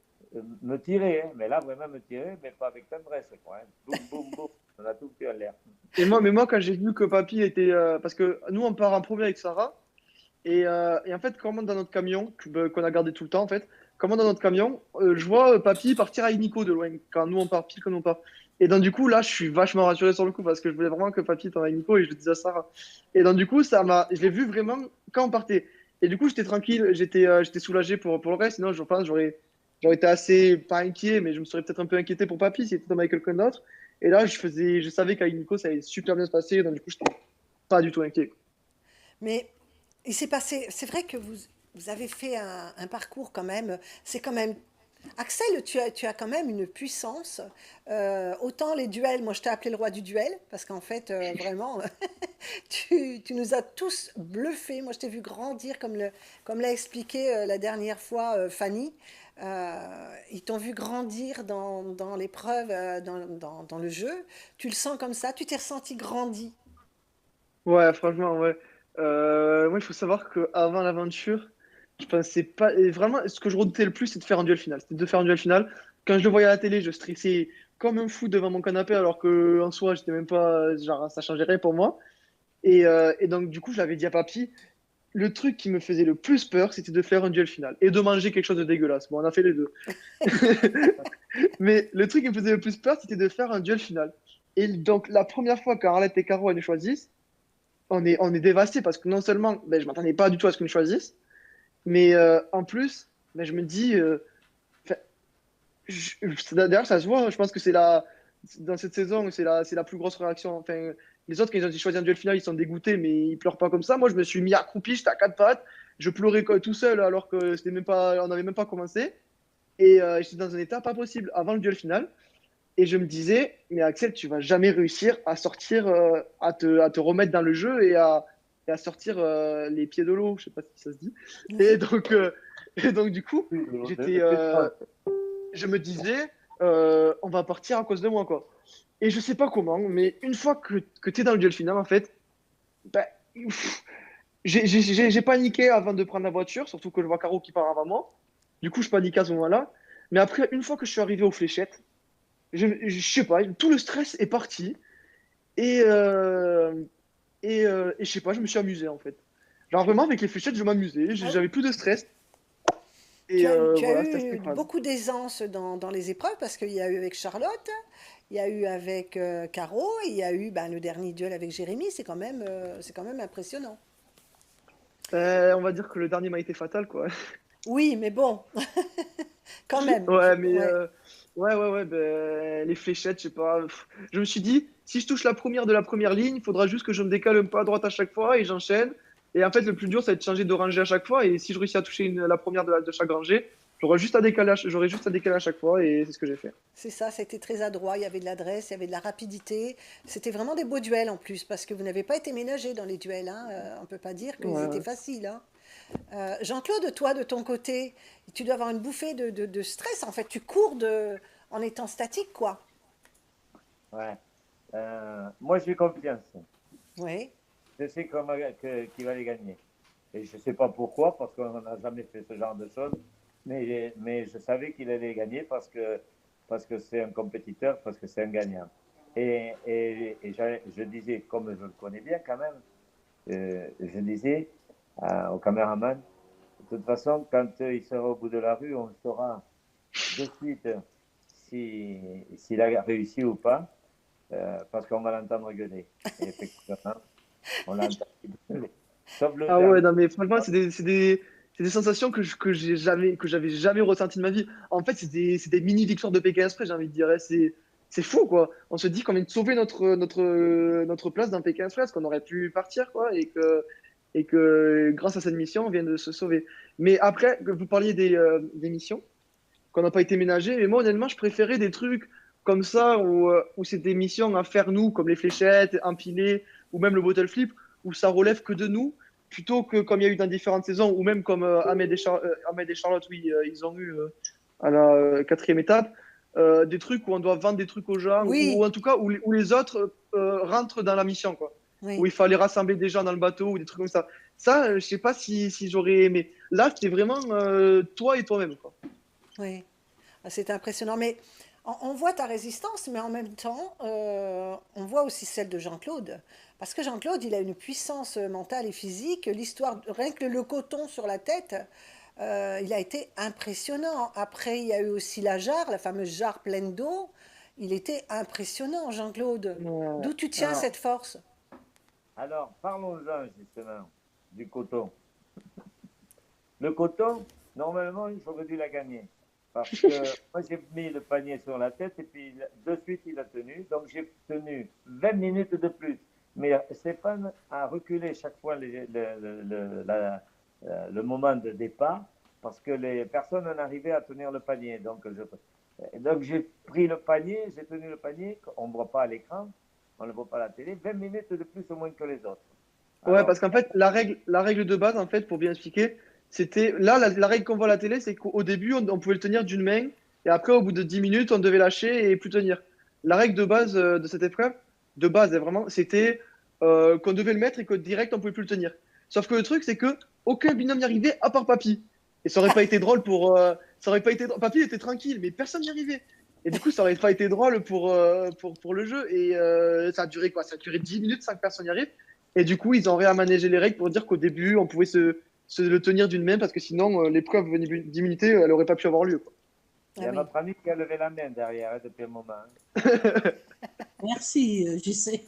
me tirait, hein. Mais là vraiment me tirait, mais pas avec tendresse. Quoi, hein. Boum, boum, boum. On a tout fait en l'air. Mais moi, quand j'ai vu que papy était. Parce que nous, on part en premier avec Sarah. Et en fait, comment dans notre camion, qu'on a gardé tout le temps, en fait, comment dans notre camion, je vois papy partir avec Nico de loin, quand nous on part, pile quand on part. Et donc, du coup, là, je suis vachement rassuré sur le coup, parce que je voulais vraiment que papy était avec Nico, et je le disais à Sarah. Et donc, du coup, je l'ai vu vraiment quand on partait. Et du coup, j'étais tranquille, j'étais soulagé pour le reste, sinon, je pense, j'aurais été assez, pas inquiet, mais je me serais peut-être un peu inquiété pour papy s'il était tombé avec quelqu'un d'autre. Et là, je savais qu'avec Nico, ça allait super bien se passer, donc du coup, j'étais pas du tout inquiet. Mais il s'est passé. C'est vrai que vous avez fait un parcours quand même. C'est quand même. Axel, tu as quand même une puissance. Autant les duels, moi je t'ai appelé le roi du duel, parce qu'en fait, vraiment, tu nous as tous bluffés. Moi je t'ai vu grandir, comme l'a expliqué la dernière fois Fanny. Ils t'ont vu grandir dans l'épreuve, dans le jeu. Tu le sens comme ça, tu t'es ressenti grandi. Ouais, franchement, ouais. Moi, il faut savoir qu'avant l'aventure, je pensais pas. Et vraiment, ce que je redoutais le plus, c'est de faire un duel final. C'était de faire un duel final. Quand je le voyais à la télé, je stressais comme un fou devant mon canapé, alors que en soi, j'étais même pas. Genre, ça changeait rien pour moi. Et donc, du coup, je l'avais dit à papy. Le truc qui me faisait le plus peur, c'était de faire un duel final et de manger quelque chose de dégueulasse. Bon, on a fait les deux. Mais le truc qui me faisait le plus peur, c'était de faire un duel final. Et donc, la première fois qu'Arlette et Caro elles nous choisissent, on est dévasté parce que non seulement ben, je m'attendais pas du tout à ce qu'ils me choisissent, mais en plus, ben, je me dis, enfin, d'ailleurs, ça se voit, je pense que dans cette saison, c'est la plus grosse réaction. Enfin, les autres, quand ils ont choisi un duel final, ils sont dégoûtés, mais ils pleurent pas comme ça. Moi, je me suis mis accroupi, j'étais à quatre pattes, je pleurais tout seul alors que on n'avait même pas commencé. Et j'étais dans un état pas possible avant le duel final. Et je me disais, mais Axel, tu vas jamais réussir à sortir, à te remettre dans le jeu et à sortir les pieds de l'eau. Je sais pas si ça se dit. Et Oui. donc, Et donc, du coup, j'étais, je me disais, on va partir à cause de moi, quoi. Et je sais pas comment, mais une fois que tu es dans le duel final, en fait, bah, pff, j'ai paniqué avant de prendre la voiture, surtout que je vois Caro qui part avant moi. Du coup, je panique à ce moment-là. Mais après, une fois que je suis arrivé aux fléchettes, je sais pas, tout le stress est parti. Et, et je sais pas, je me suis amusé, en fait. Genre, vraiment, avec les fléchettes, je m'amusais. Ah oui. J'avais plus de stress. Tu Et as, tu as voilà, c'était assez eu incroyable. beaucoup d'aisance dans les épreuves parce qu'il y a eu avec Charlotte, il y a eu avec Caro, et il y a eu ben, le dernier duel avec Jérémy. C'est quand même impressionnant. On va dire que le dernier m'a été fatal, quoi. Oui, mais bon, quand même. Ouais, mais Ouais. ouais, ben, les fléchettes, je sais pas. Je me suis dit, si je touche la première de la première ligne, il faudra juste que je me décale un peu à droite à chaque fois et j'enchaîne. Et en fait, le plus dur, ça va être de changer de rangée à chaque fois. Et si je réussis à toucher la première de chaque rangée, j'aurai juste à décaler à chaque fois et c'est ce que j'ai fait. C'est ça, ça a été très adroit. Il y avait de l'adresse, il y avait de la rapidité. C'était vraiment des beaux duels en plus, parce que vous n'avez pas été ménagés dans les duels. Hein. On ne peut pas dire qu'ils Ouais, étaient ouais. faciles. Hein. Jean-Claude, toi, de ton côté, tu dois avoir une bouffée de stress. En fait, tu cours en étant statique, quoi. Ouais. Moi, j'ai confiance. Oui, Je sais qu'il va les gagner. Et je ne sais pas pourquoi, parce qu'on n'a jamais fait ce genre de choses. Mais je savais qu'il allait gagner parce que c'est un compétiteur, parce que c'est un gagnant. Je disais, comme je le connais bien quand même, je disais au caméraman, de toute façon, quand il sera au bout de la rue, on saura de suite s'il a réussi ou pas, parce qu'on va l'entendre gueuler. Et effectivement, on l'entend gueuler. Sauf le Ah ouais, dernier. non, mais franchement, c'est des sensations que j'avais jamais ressenties de ma vie. En fait, c'est des mini-victoires de Pékin Express, j'ai envie de dire. Hein. C'est fou, quoi. On se dit qu'on vient de sauver notre place dans Pékin Express, qu'on aurait pu partir, quoi, et que grâce à cette mission, on vient de se sauver. Mais après, que vous parliez des missions, qu'on n'a pas été ménagées, mais moi, honnêtement, je préférais des trucs comme ça, où c'est des missions à faire nous, comme les fléchettes, empiler, ou même le bottle flip, où ça relève que de nous, plutôt que comme il y a eu dans différentes saisons, ou même comme Ahmed et Charlotte, oui, ils ont eu à la quatrième étape, des trucs où on doit vendre des trucs aux gens, ou oui, en tout cas où les autres rentrent dans la mission, quoi. Où oui. il fallait rassembler des gens dans le bateau, ou des trucs comme ça. Ça, je sais pas si j'aurais aimé. Là, c'était vraiment toi et toi-même, quoi. Oui, ah, c'est impressionnant. Mais on voit ta résistance, mais en même temps, on voit aussi celle de Jean-Claude. Parce que Jean-Claude, il a une puissance mentale et physique. L'histoire, rien que le coton sur la tête, il a été impressionnant. Après, il y a eu aussi la jarre, la fameuse jarre pleine d'eau. Il était impressionnant, Jean-Claude. Ouais. D'où tu tiens Alors, cette force? Alors, parlons-en justement du coton. Le coton, normalement, j'aurais dû la gagner. Parce que moi, j'ai mis le panier sur la tête et puis de suite, il a tenu. Donc, j'ai tenu 20 minutes de plus. Mais Stéphane a reculé chaque fois le moment de départ parce que les personnes en arrivaient à tenir le panier. Donc j'ai pris le panier, j'ai tenu le panier. On ne voit pas à l'écran, on ne voit pas à la télé. 20 minutes de plus au moins que les autres. ouais, Alors, parce qu'en fait, la règle de base, en fait, pour bien expliquer, c'était là, la règle qu'on voit à la télé, c'est qu'au début, on pouvait le tenir d'une main, et après, au bout de 10 minutes, on devait lâcher et plus tenir. La règle de base de cette épreuve, de base, vraiment, c'était qu'on devait le mettre et que direct, on pouvait plus le tenir. Sauf que le truc, c'est que aucun binôme n'y arrivait à part Papy. Et ça aurait pas été drôle ça aurait pas été, Papy était tranquille, mais personne n'y arrivait. Et du coup, ça aurait pas été drôle pour le jeu. Et ça a duré quoi? Ça a duré 10 minutes sans que personne n'y arrive. Et du coup, ils ont réaménagé les règles pour dire qu'au début, on pouvait se le tenir d'une main parce que sinon, l'épreuve d'immunité, elle aurait pas pu avoir lieu, quoi. il y Ah a oui. notre ami qui a levé la main derrière depuis un moment. Merci, JC.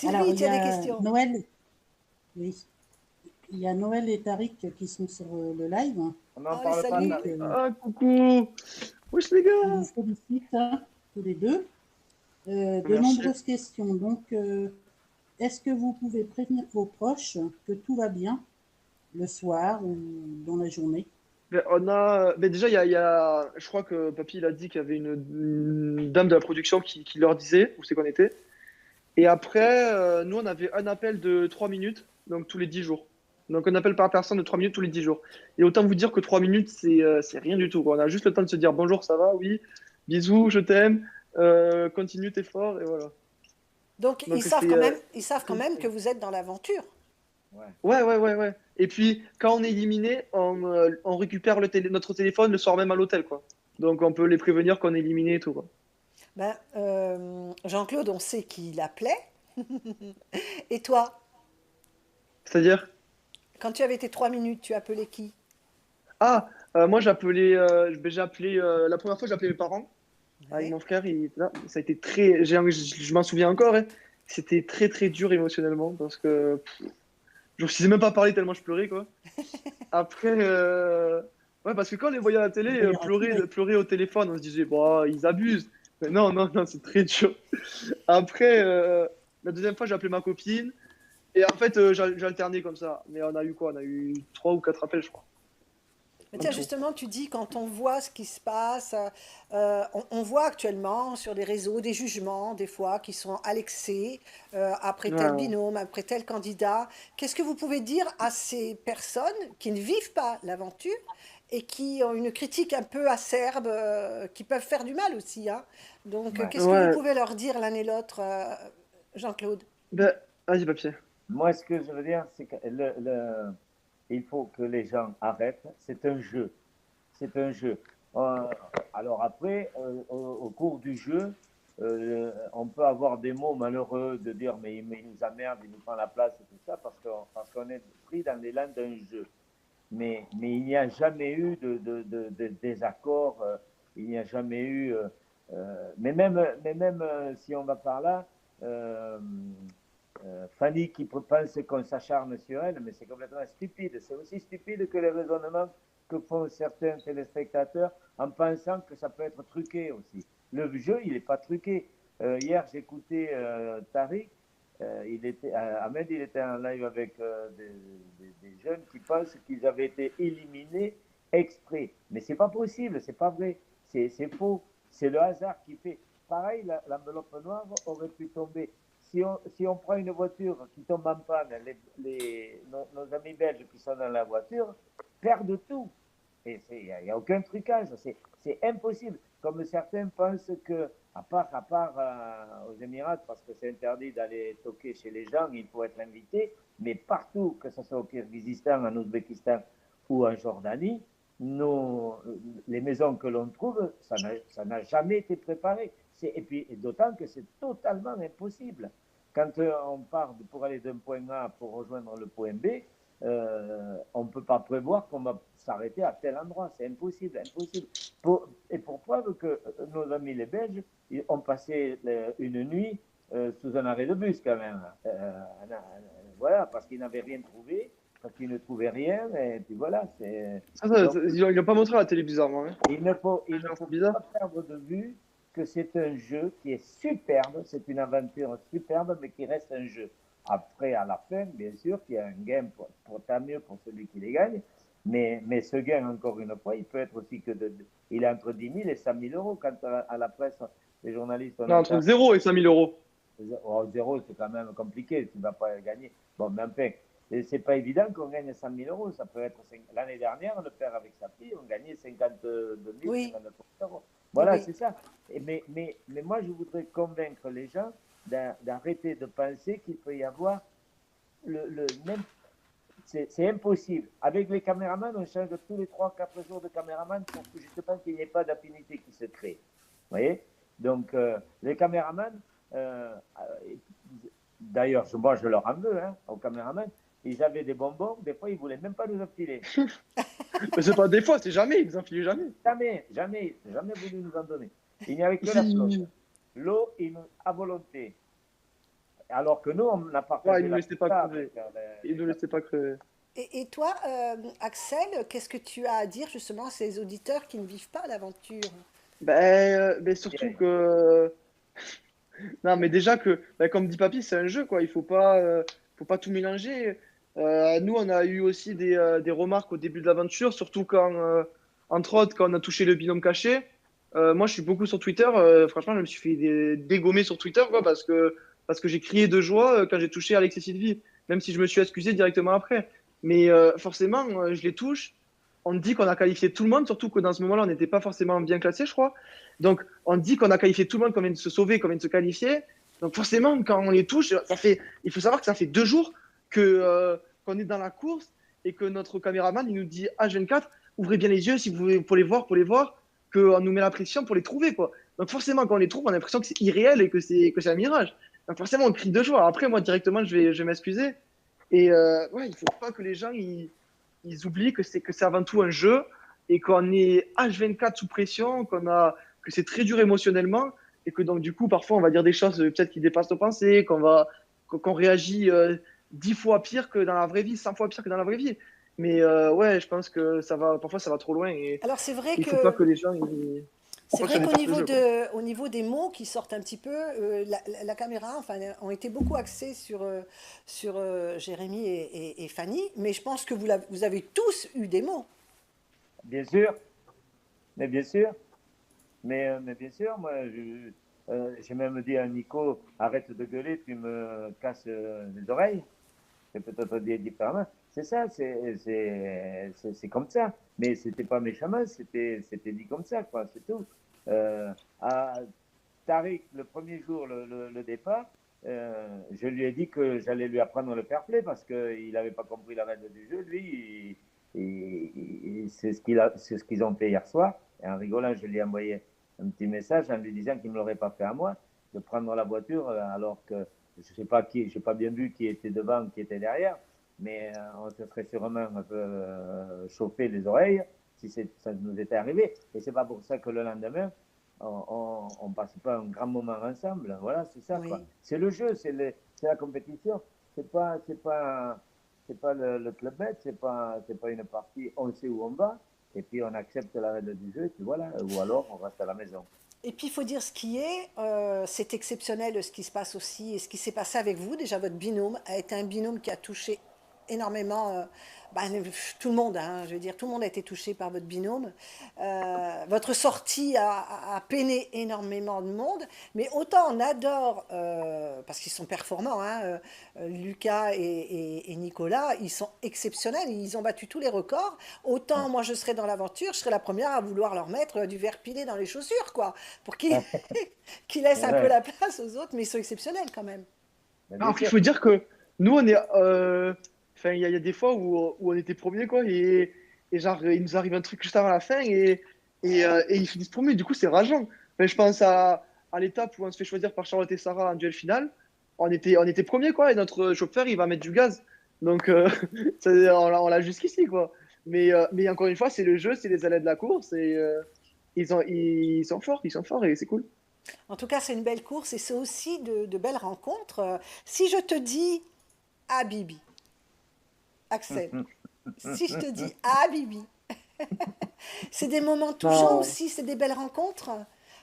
Alors, Sylvie, il tu y as des a questions? Noël, oui. Il y a Noël et Tariq qui sont sur le live. On n'en Oh, les parle pas, salut. Donc, Tariq. Ah, coucou! Wesh, les je gars! vous félicite hein, tous les deux. De Merci. nombreuses questions. Donc, est-ce que vous pouvez prévenir vos proches que tout va bien le soir ou dans la journée? Ben déjà, je crois que Papy il a dit qu'il y avait une dame de la production qui leur disait où c'est qu'on était. Et après, nous, on avait un appel de 3 minutes, donc tous les 10 jours. Donc, un appel par personne de 3 minutes tous les 10 jours. Et autant vous dire que 3 minutes, c'est rien du tout, quoi. On a juste le temps de se dire bonjour, ça va, oui, bisous, je t'aime, continue, t'es fort, et voilà. Donc, Donc, ils savent quand même que vous êtes dans l'aventure. Ouais. Et puis, quand on est éliminé, on récupère notre téléphone le soir même à l'hôtel, quoi. Donc, on peut les prévenir qu'on est éliminé et tout, quoi. Ben, Jean-Claude, on sait qu'il appelait. Et toi, C'est-à-dire, quand tu avais tes 3 minutes, tu appelais qui? ah, moi, j'ai appelé, la première fois, j'ai appelé mes parents. Avec Ouais. mon frère, il était là. Ça a été très. Je m'en souviens encore, hein. C'était très très dur émotionnellement parce que je ne sais même pas parler tellement je pleurais, quoi. Après, ouais, parce que quand on les voyait à la télé D'ailleurs, rassuré. pleurer au téléphone, on se disait, bon, ils abusent. Mais non, non, non, c'est très dur. Après, la deuxième fois, j'ai appelé ma copine et en fait, j'ai alterné comme ça. Mais on a eu quoi? On a eu 3 ou 4 appels, je crois. Mais En tiens, tout. justement, tu dis, quand on voit ce qui se passe, on voit actuellement sur les réseaux des jugements, des fois, qui sont à l'excès, après tel Ouais. binôme, après tel candidat. Qu'est-ce que vous pouvez dire à ces personnes qui ne vivent pas l'aventure et qui ont une critique un peu acerbe, qui peuvent faire du mal aussi, hein? Donc, Ouais. qu'est-ce que vous Ouais. pouvez leur dire l'un et l'autre, Jean-Claude? Ben, vas-y, papier. Moi, ce que je veux dire, c'est que il faut que les gens arrêtent. C'est un jeu. C'est un jeu. Euh, alors après, au cours du jeu, on peut avoir des mots malheureux de dire mais il nous emmerde, il nous prend la place et tout ça parce qu'on est pris dans l'élan d'un jeu. Mais il n'y a jamais eu de désaccord, il n'y a jamais eu. Mais même si on va par là, euh, Fanny qui pense qu'on s'acharne sur elle, mais c'est complètement stupide. C'est aussi stupide que les raisonnements que font certains téléspectateurs en pensant que ça peut être truqué aussi. Le jeu, il n'est pas truqué. Hier, j'écoutais Tariq. Ahmed, il était en live avec des jeunes qui pensent qu'ils avaient été éliminés exprès. Mais c'est pas possible, c'est pas vrai, c'est faux. C'est le hasard qui fait. Pareil, l'enveloppe noire aurait pu tomber. Si on prend une voiture qui tombe en panne, nos amis belges qui sont dans la voiture perdent tout. Et il n'y a aucun trucage, c'est impossible. Comme certains pensent que, à part aux Émirats, parce que c'est interdit d'aller toquer chez les gens, il faut être invité, mais partout, que ce soit au Kyrgyzstan, en Ouzbékistan ou en Jordanie, les maisons que l'on trouve, ça n'a jamais été préparé. Et puis, d'autant que c'est totalement impossible. Quand on part pour aller d'un point A pour rejoindre le point B, on ne peut pas prévoir qu'on va s'arrêter à tel endroit. C'est impossible, impossible. Et pour preuve que nos amis les Belges ont passé une nuit sous un arrêt de bus quand même. Voilà, parce qu'ils n'avaient rien trouvé, parce qu'ils ne trouvaient rien, et puis voilà. Donc, Ils l'ont pas montré à la télé, bizarrement, hein. il ne faut C'est bizarre. pas perdre de vue que c'est un jeu qui est superbe, c'est une aventure superbe, mais qui reste un jeu. Après, à la fin, bien sûr, qu'il y a un gain pour tant mieux pour celui qui les gagne, mais ce gain, encore une fois, il peut être aussi il est entre 10 000 et 100 000 euros. Quand à la presse, les journalistes... Non, entre 0 et 5 000 euros. Oh, 0, c'est quand même compliqué, tu ne vas pas gagner. Bon, mais enfin, c'est pas évident qu'on gagne 100 000 euros. Ça peut être l'année dernière, le père avec sa fille, on gagnait 52 000, Oui. 59 euros. Voilà, Oui. c'est ça. Mais moi, je voudrais convaincre les gens d'arrêter de penser qu'il peut y avoir même. C'est impossible. Avec les caméramans, on change tous les 3-4 jours de caméraman pour que justement qu'il n'y ait pas d'affinité qui se crée. Vous voyez? Donc, les caméramans, d'ailleurs, moi je leur en veux, hein, aux caméramans, ils avaient des bonbons, des fois ils ne voulaient même pas nous en filer. Mais c'est pas des fois, c'est jamais, ils en filent jamais. Jamais voulu nous en donner. Il n'y avait que la flotte. L'eau, à volonté. Alors que nous, on n'a pas Ouais, ils ne nous laissaient pas crever. Ils ne nous les... laissaient pas crever. Et toi, Axel, qu'est-ce que tu as à dire justement à ces auditeurs qui ne vivent pas l'aventure? Ben, surtout que. Non, mais déjà que, ben, comme dit Papy, c'est un jeu, quoi. Il faut pas tout mélanger. Nous, on a eu aussi des remarques au début de l'aventure, surtout quand, entre autres, quand on a touché le binôme caché. Moi, je suis beaucoup sur Twitter. Franchement, je me suis fait dégommer sur Twitter, quoi, parce que j'ai crié de joie quand j'ai touché Alex et Sylvie, même si je me suis excusé directement après. Mais forcément, je les touche. On dit qu'on a qualifié tout le monde, surtout que dans ce moment-là, on n'était pas forcément bien classé, je crois. Donc, on dit qu'on a qualifié tout le monde, qu'on vient de se sauver, qu'on vient de se qualifier. Donc, forcément, quand on les touche, il faut savoir que ça fait 2 jours qu'on est dans la course et que notre caméraman, il nous dit H24, ouvrez bien les yeux si vous voulez, pour les voir, qu'on nous met la pression pour les trouver, quoi. Donc, forcément, quand on les trouve, on a l'impression que c'est irréel et que c'est un mirage. Donc, forcément, on crie 2 jours. Après, moi, directement, je vais m'excuser. Et ouais, il faut pas que les gens ils oublient que c'est avant tout un jeu et qu'on est H24 sous pression, que c'est très dur émotionnellement et que donc du coup parfois on va dire des choses peut-être qui dépassent nos pensées, qu'on réagit 10 fois pire que dans la vraie vie, 100 fois pire que dans la vraie vie. Mais ouais, je pense que parfois ça va trop loin et Alors c'est vrai il que faut pas que les gens c'est parfois ça vrai qu'au dépasse le niveau jeu, quoi. au niveau des mots qui sortent un petit peu, la caméra, enfin, ont été beaucoup axés sur Jérémy et Fanny, mais je pense que vous avez tous eu des mots. Bien sûr, mais bien sûr, mais bien sûr, moi, j'ai même dit à Nico, arrête de gueuler, tu me casses les oreilles. C'est peut-être dit différemment. C'est ça, c'est comme ça. Mais c'était pas méchamment, c'était dit comme ça, quoi, c'est tout. À Tariq, le premier jour, le départ, je lui ai dit que j'allais lui apprendre le fair play parce qu'il n'avait pas compris la règle du jeu. Lui, c'est ce qu'ils ont fait hier soir. Et en rigolant, je lui ai envoyé un petit message en lui disant qu'il ne me l'aurait pas fait à moi de prendre la voiture alors que je ne sais pas qui, je n'ai pas bien vu qui était devant, qui était derrière, mais on se serait sûrement un peu chauffé les oreilles si ça nous était arrivé. Et c'est pas pour ça que le lendemain, on passe pas un grand moment ensemble. Voilà, c'est ça, Oui. quoi. C'est le jeu, c'est la compétition. C'est pas le club med, c'est pas une partie, on sait où on va, et puis on accepte la règle du jeu, et puis voilà, ou alors on reste à la maison. Et puis il faut dire ce qui est, c'est exceptionnel ce qui se passe aussi et ce qui s'est passé avec vous. Déjà votre binôme a été un binôme qui a touché énormément bah, tout le monde, hein, je veux dire, tout le monde a été touché par votre binôme. Votre sortie a peiné énormément de monde, mais autant on adore, parce qu'ils sont performants, hein, Lucas et Nicolas, ils sont exceptionnels, ils ont battu tous les records. Autant moi je serais dans l'aventure, je serais la première à vouloir leur mettre du verre pilé dans les chaussures, quoi, pour qu'ils qu'ils laissent un peu Ouais, la place aux autres, mais ils sont exceptionnels quand même. mais bien Après, il sûr. faut dire que nous, on est. Enfin, il y a des fois où on était premier, quoi, et genre, il nous arrive un truc juste avant la fin, et ils finissent premier. Du coup, c'est rageant. Enfin, je pense à l'étape où on se fait choisir par Charlotte et Sarah en duel final. On était premier, quoi, et notre chauffeur, il va mettre du gaz. Donc, on l'a jusqu'ici, quoi. Mais encore une fois, c'est le jeu, c'est les allées de la course, et ils sont forts, et c'est cool. En tout cas, c'est une belle course et c'est aussi de belles rencontres. Si je te dis ah Bibi, Axel, si je te dis ah Bibi, c'est des moments touchants Non, aussi, c'est des belles rencontres.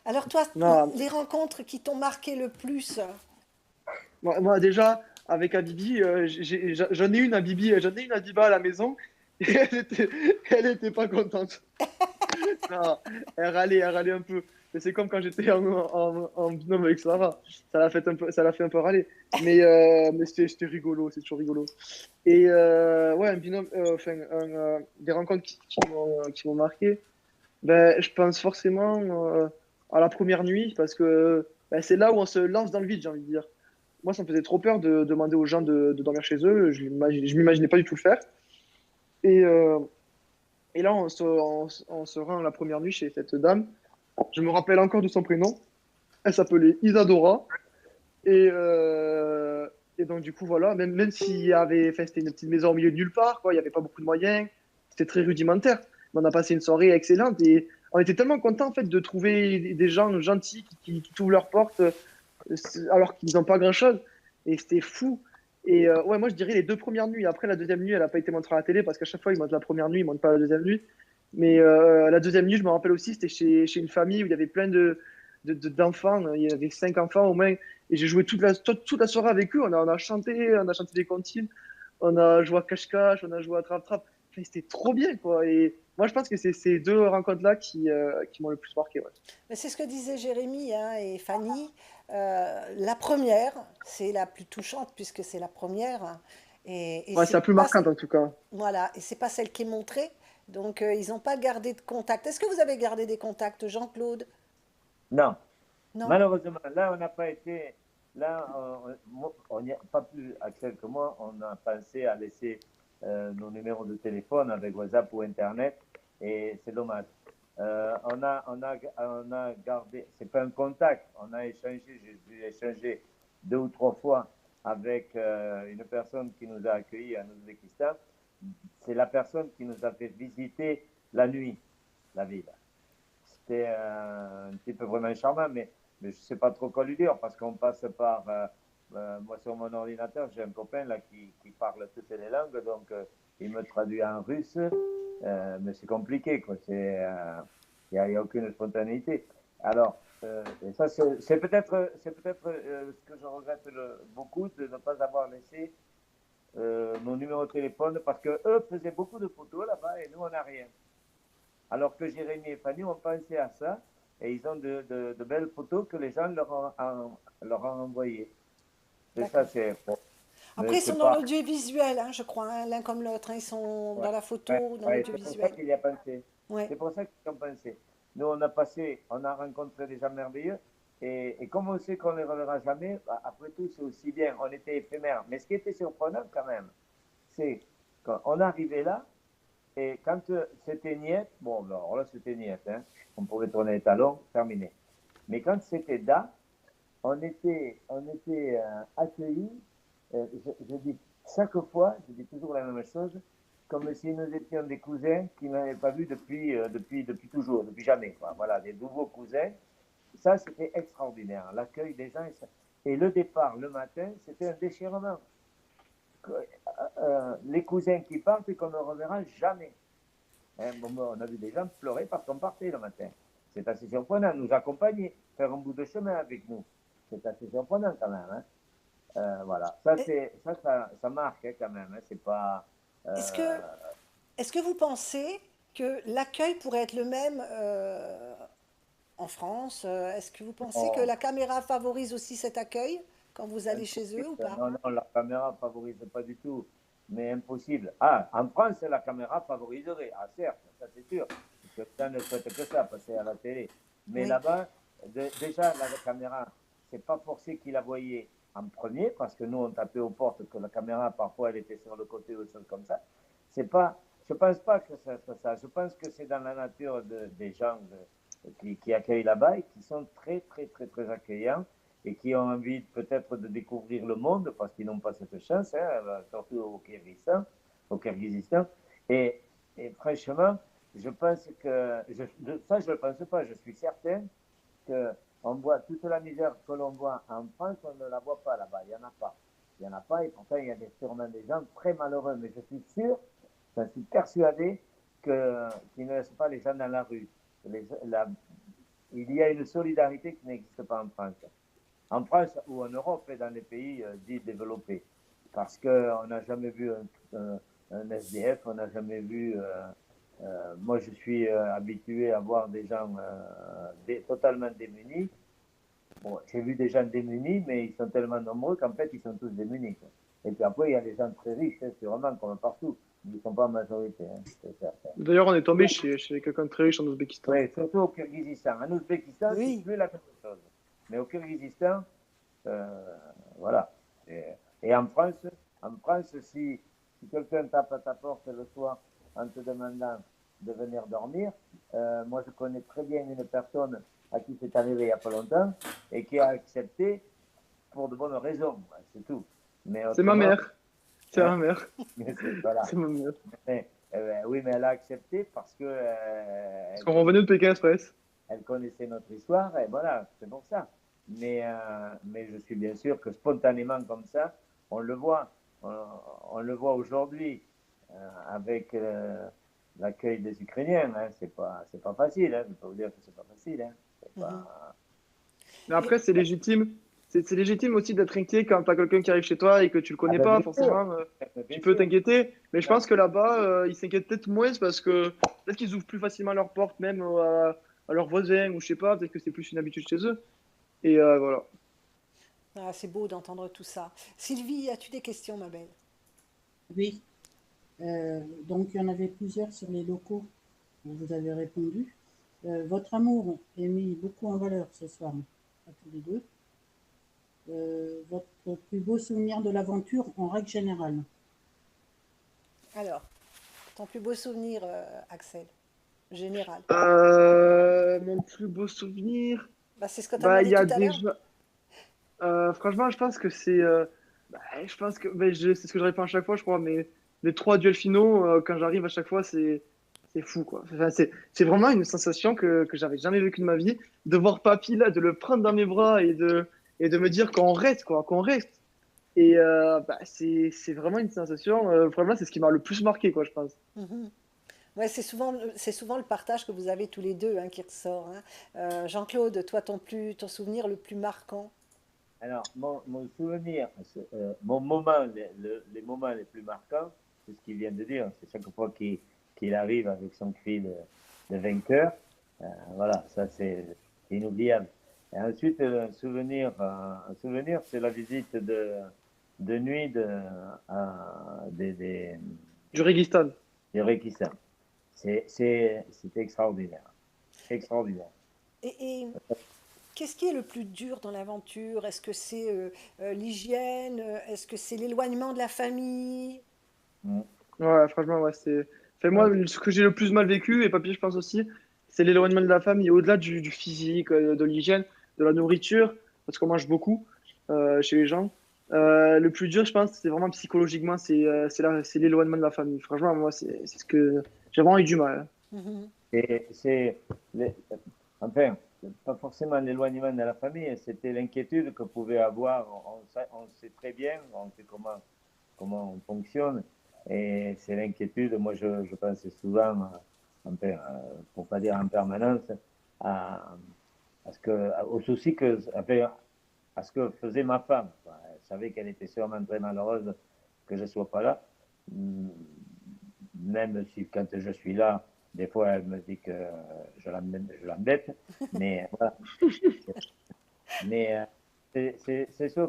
Alors toi, non, les rencontres qui t'ont marqué le plus, moi, déjà, avec Habibi, j'en ai une à Bibi, j'en ai une à Biba à la maison, et elle était pas contente. Non, elle râlait un peu. Mais c'est comme quand j'étais en binôme avec Sarah. Ça l'a fait un peu râler. Mais c'était rigolo, c'est toujours rigolo. Et ouais, un binôme, enfin, des rencontres qui m'ont marqué. Ben, je pense forcément à la première nuit, parce que ben, c'est là où on se lance dans le vide, j'ai envie de dire. Moi, ça me faisait trop peur de demander aux gens de dormir chez eux. Je m'imaginais pas du tout le faire. Et, euh, et là, on se rend la première nuit chez cette dame. Je me rappelle encore de son prénom. Elle s'appelait Isadora. Et, euh, et donc, du coup, voilà, même s'il y avait, enfin, c'était une petite maison au milieu de nulle part, quoi, il n'y avait pas beaucoup de moyens, c'était très rudimentaire. Mais on a passé une soirée excellente et on était tellement contents en fait, de trouver des gens gentils qui t'ouvrent leurs portes alors qu'ils n'ont pas grand-chose. Et c'était fou. Et ouais, moi je dirais les 2 premières nuits. Après, la deuxième nuit, elle n'a pas été montrée à la télé parce qu'à chaque fois, ils montrent la première nuit, ils ne montrent pas la deuxième nuit. Mais la deuxième nuit, je me rappelle aussi, c'était chez une famille où il y avait plein d'enfants. Il y avait 5 enfants au moins. Et j'ai joué toute la soirée avec eux. On a chanté des comptines, on a joué à cache-cache, on a joué à trap-trap. Enfin, c'était trop bien, quoi. Et moi, je pense que c'est ces 2 rencontres-là qui m'ont le plus marqué. Ouais. mais c'est ce que disaient Jérémy hein, et Fanny. La première, c'est la plus touchante puisque c'est la première. Et Ouais, c'est la plus pas, marquante en tout cas. voilà, et c'est pas celle qui est montrée. Donc, ils n'ont pas gardé de contact. Est-ce que vous avez gardé des contacts, Jean-Claude? Non, Non? malheureusement, là, on n'a pas été. Là, on n'y a pas plus, Axel que moi, on a pensé à laisser nos numéros de téléphone avec WhatsApp ou Internet, et c'est dommage. On a gardé, c'est pas un contact, on a échangé, j'ai dû échanger 2 ou 3 fois avec une personne qui nous a accueillis en Ouzbékistan. C'est la personne qui nous a fait visiter la nuit, la ville. C'était un type vraiment charmant, mais je ne sais pas trop quoi lui dire parce qu'on passe par. Moi, sur mon ordinateur, j'ai un copain là qui parle toutes les langues, donc il me traduit en russe, mais c'est compliqué, quoi. Il n'y a aucune spontanéité. Alors, et ça, c'est peut-être ce que je regrette beaucoup de ne pas avoir laissé mon numéro de téléphone parce qu'eux faisaient beaucoup de photos là-bas et nous, on n'a rien. Alors que Jérémy et Fanny ont pensé à ça et ils ont de belles photos que les gens leur ont envoyées. Et ça, D'accord. c'est bon. Mais Après, ils sont c'est dans pas. l'audiovisuel, hein, je crois, hein, l'un comme l'autre, hein. Ils sont Ouais, dans la ouais, photo, dans ouais, c'est pour ça l'audiovisuel. qu'il y a pensé. Ouais, C'est pour ça qu'ils ont pensé. Nous, on a rencontré des gens merveilleux et comme on sait qu'on ne les reverra jamais, bah, après tout, c'est aussi bien. On était éphémères. Mais ce qui était surprenant quand même, c'est qu'on arrivait là. Et quand c'était niet, bon, ben, alors là c'était niet, hein, on pouvait tourner les talons, terminé. Mais quand c'était da, on était accueillis, je dis chaque fois, je dis toujours la même chose, comme si nous étions des cousins qui n'avaient pas vu depuis toujours, depuis jamais. Quoi. Voilà, des nouveaux cousins. Ça, c'était extraordinaire. L'accueil des gens. Et le départ le matin, c'était un déchirement. Les cousins qui partent et qu'on ne reverra jamais. Hein, bon, on a vu des gens pleurer parce qu'on partait le matin. C'est assez surprenant. Nous accompagner, faire un bout de chemin avec nous. C'est assez surprenant quand même. Hein. Voilà. Et Ça marque hein, quand même. Hein. C'est pas. est-ce que, est-ce que vous pensez que l'accueil pourrait être le même en France? Est-ce que vous pensez que Oh, la caméra favorise aussi cet accueil quand vous allez chez eux ou impossible. pas? Non, non, la caméra ne favorise pas du tout. Mais impossible. Ah, en France, la caméra favoriserait. Ah, certes, ça c'est sûr. Parce que ça ne souhaite que ça, passer à la télé. Mais Oui, là-bas, déjà, la caméra, c'est pas forcé qu'ils la voyaient en premier, parce que nous, on tapait aux portes que la caméra, parfois, elle était sur le côté ou des choses comme ça. C'est pas, je pense pas que ça soit ça. Je pense que c'est dans la nature des gens qui accueillent là-bas et qui sont très, très, très, très accueillants et qui ont envie peut-être de découvrir le monde parce qu'ils n'ont pas cette chance, hein, surtout au Kyrgyzstan. Et, et franchement, je pense que, ça je ne le pense pas, je suis certain qu'on voit toute la misère que l'on voit en France, on ne la voit pas là-bas, il n'y en a pas. Il n'y en a pas et pourtant il y a sûrement des gens très malheureux, mais je suis sûr, je suis persuadé qu'ils ne laissent pas les gens dans la rue. Il y a une solidarité qui n'existe pas en France. En France ou en Europe et dans les pays dits développés. Parce qu'on n'a jamais vu un SDF, on n'a jamais vu. Moi, je suis habitué à voir des gens totalement démunis. Bon, j'ai vu des gens démunis, mais ils sont tellement nombreux qu'en fait, ils sont tous démunis. Quoi. Et puis après, il y a des gens très riches, hein, sûrement, comme partout. Ils ne sont pas en majorité. Hein, c'est certain. D'ailleurs, on est tombé chez quelqu'un de très riche en Ouzbékistan. Oui, surtout au Kyrgyzstan. En Ouzbékistan, c'est oui. plus la même chose. Mais au Kyrgyzstan, voilà. Et en France, si quelqu'un tape à ta porte le soir en te demandant de venir dormir, moi je connais très bien une personne à qui c'est arrivé il n'y a pas longtemps et qui a accepté pour de bonnes raisons, c'est tout. Mais C'est ma autrement, mère. C'est hein, ma mère. voilà. C'est ma mère. Oui, mais elle a accepté parce que Parce qu'on revenait de Pékin Express. elle connaissait notre histoire et voilà, c'est pour ça. Mais je suis bien sûr que spontanément comme ça, on le voit. On le voit aujourd'hui avec l'accueil des Ukrainiens. Hein, c'est pas facile. Hein, je peux vous dire que c'est pas facile. Hein, c'est pas... Mais après, c'est légitime. C'est légitime aussi d'être inquiet quand tu as quelqu'un qui arrive chez toi et que tu le Ah connais ben pas, bien sûr, forcément. bien Tu peux sûr. t'inquiéter. Mais je pense que là-bas, ils s'inquiètent peut-être moins parce que peut-être qu'ils ouvrent plus facilement leurs portes, même à leurs voisins, ou je sais pas, peut-être que c'est plus une habitude chez eux. Et voilà. Ah, c'est beau d'entendre tout ça. Sylvie, as-tu des questions, ma belle? Oui. Donc, il y en avait plusieurs sur les locaux où vous avez répondu. Votre amour est mis beaucoup en valeur ce soir, à tous les deux. Votre plus beau souvenir de l'aventure en règle générale. Alors, ton plus beau souvenir, Axel, général. Mon plus beau souvenir, Bah, c'est ce que tu as bah, il demandé y a tout à l'heure. déjà. Franchement, je pense que c'est. Je pense que c'est ce que je répète à chaque fois, je crois, mais les 3 duels finaux, quand j'arrive à chaque fois, c'est fou, quoi. Enfin, c'est vraiment une sensation que j'avais jamais vécue de ma vie. De voir Papy là, de le prendre dans mes bras et de me dire qu'on reste, quoi, qu'on reste. Et c'est vraiment une sensation, vraiment, c'est ce qui m'a le plus marqué, quoi, je pense. Mhm. Ouais, c'est souvent le partage que vous avez tous les deux, hein, qui ressort, hein. Jean-Claude, toi, ton souvenir le plus marquant? Alors, mon souvenir, mon moment, les moments les plus marquants, c'est ce qu'il vient de dire. C'est chaque fois qu'il arrive avec son cri de vainqueur. Voilà, ça c'est inoubliable. Et ensuite, un souvenir, c'est la visite de nuit Du Régistan. des Réquissens. C'est extraordinaire. Extraordinaire. Et qu'est-ce qui est le plus dur dans l'aventure? Est-ce que c'est l'hygiène? Est-ce que c'est l'éloignement de la famille? Mm. Ouais, franchement, ouais, c'est. Enfin, moi, Ouais. ce que j'ai le plus mal vécu, et Papy, je pense aussi, c'est l'éloignement de la famille, au-delà du physique, de l'hygiène, de la nourriture, parce qu'on mange beaucoup chez les gens. Le plus dur, je pense, c'est vraiment psychologiquement, c'est l'éloignement de la famille. Franchement, moi, c'est ce que j'ai vraiment eu du mal, hein. Mhm. C'est, les- enfin, pas forcément l'éloignement de la famille, c'était l'inquiétude que pouvait avoir. On sait très bien, on sait comment on fonctionne, et c'est l'inquiétude. Moi, je pense souvent, pour pas dire en permanence, à, aux soucis à ce que faisait ma femme. Enfin, elle savait qu'elle était sûrement très malheureuse que je ne sois pas là. Mm, Même si quand je suis là, des fois elle me dit que je l'embête. Mais voilà. Mais c'est ça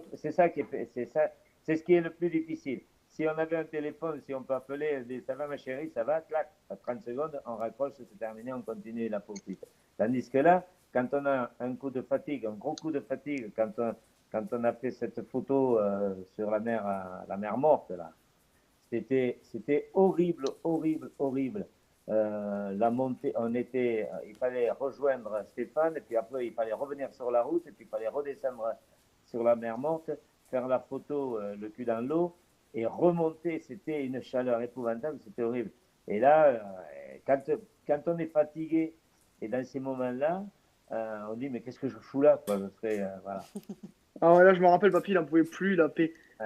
c'est ce qui est le plus difficile. Si on avait un téléphone, si on peut appeler, dire, ça va ma chérie, ça va, clac, à 30 secondes, on raccroche, c'est terminé, on continue la poursuite. Tandis que là, quand on a un coup de fatigue, un gros coup de fatigue, quand on a fait cette photo sur la mer morte, là, c'était horrible, horrible, horrible. La montée, il fallait rejoindre Stéphane, et puis après, il fallait revenir sur la route, et puis il fallait redescendre sur la mer morte, faire la photo, le cul dans l'eau, et remonter. C'était une chaleur épouvantable, c'était horrible. Et là, quand, quand on est fatigué, et dans ces moments-là, on dit, mais qu'est-ce que je fous là, quoi, voilà. Ah ouais, là, je me rappelle, Papy, il en pouvait plus, Euh,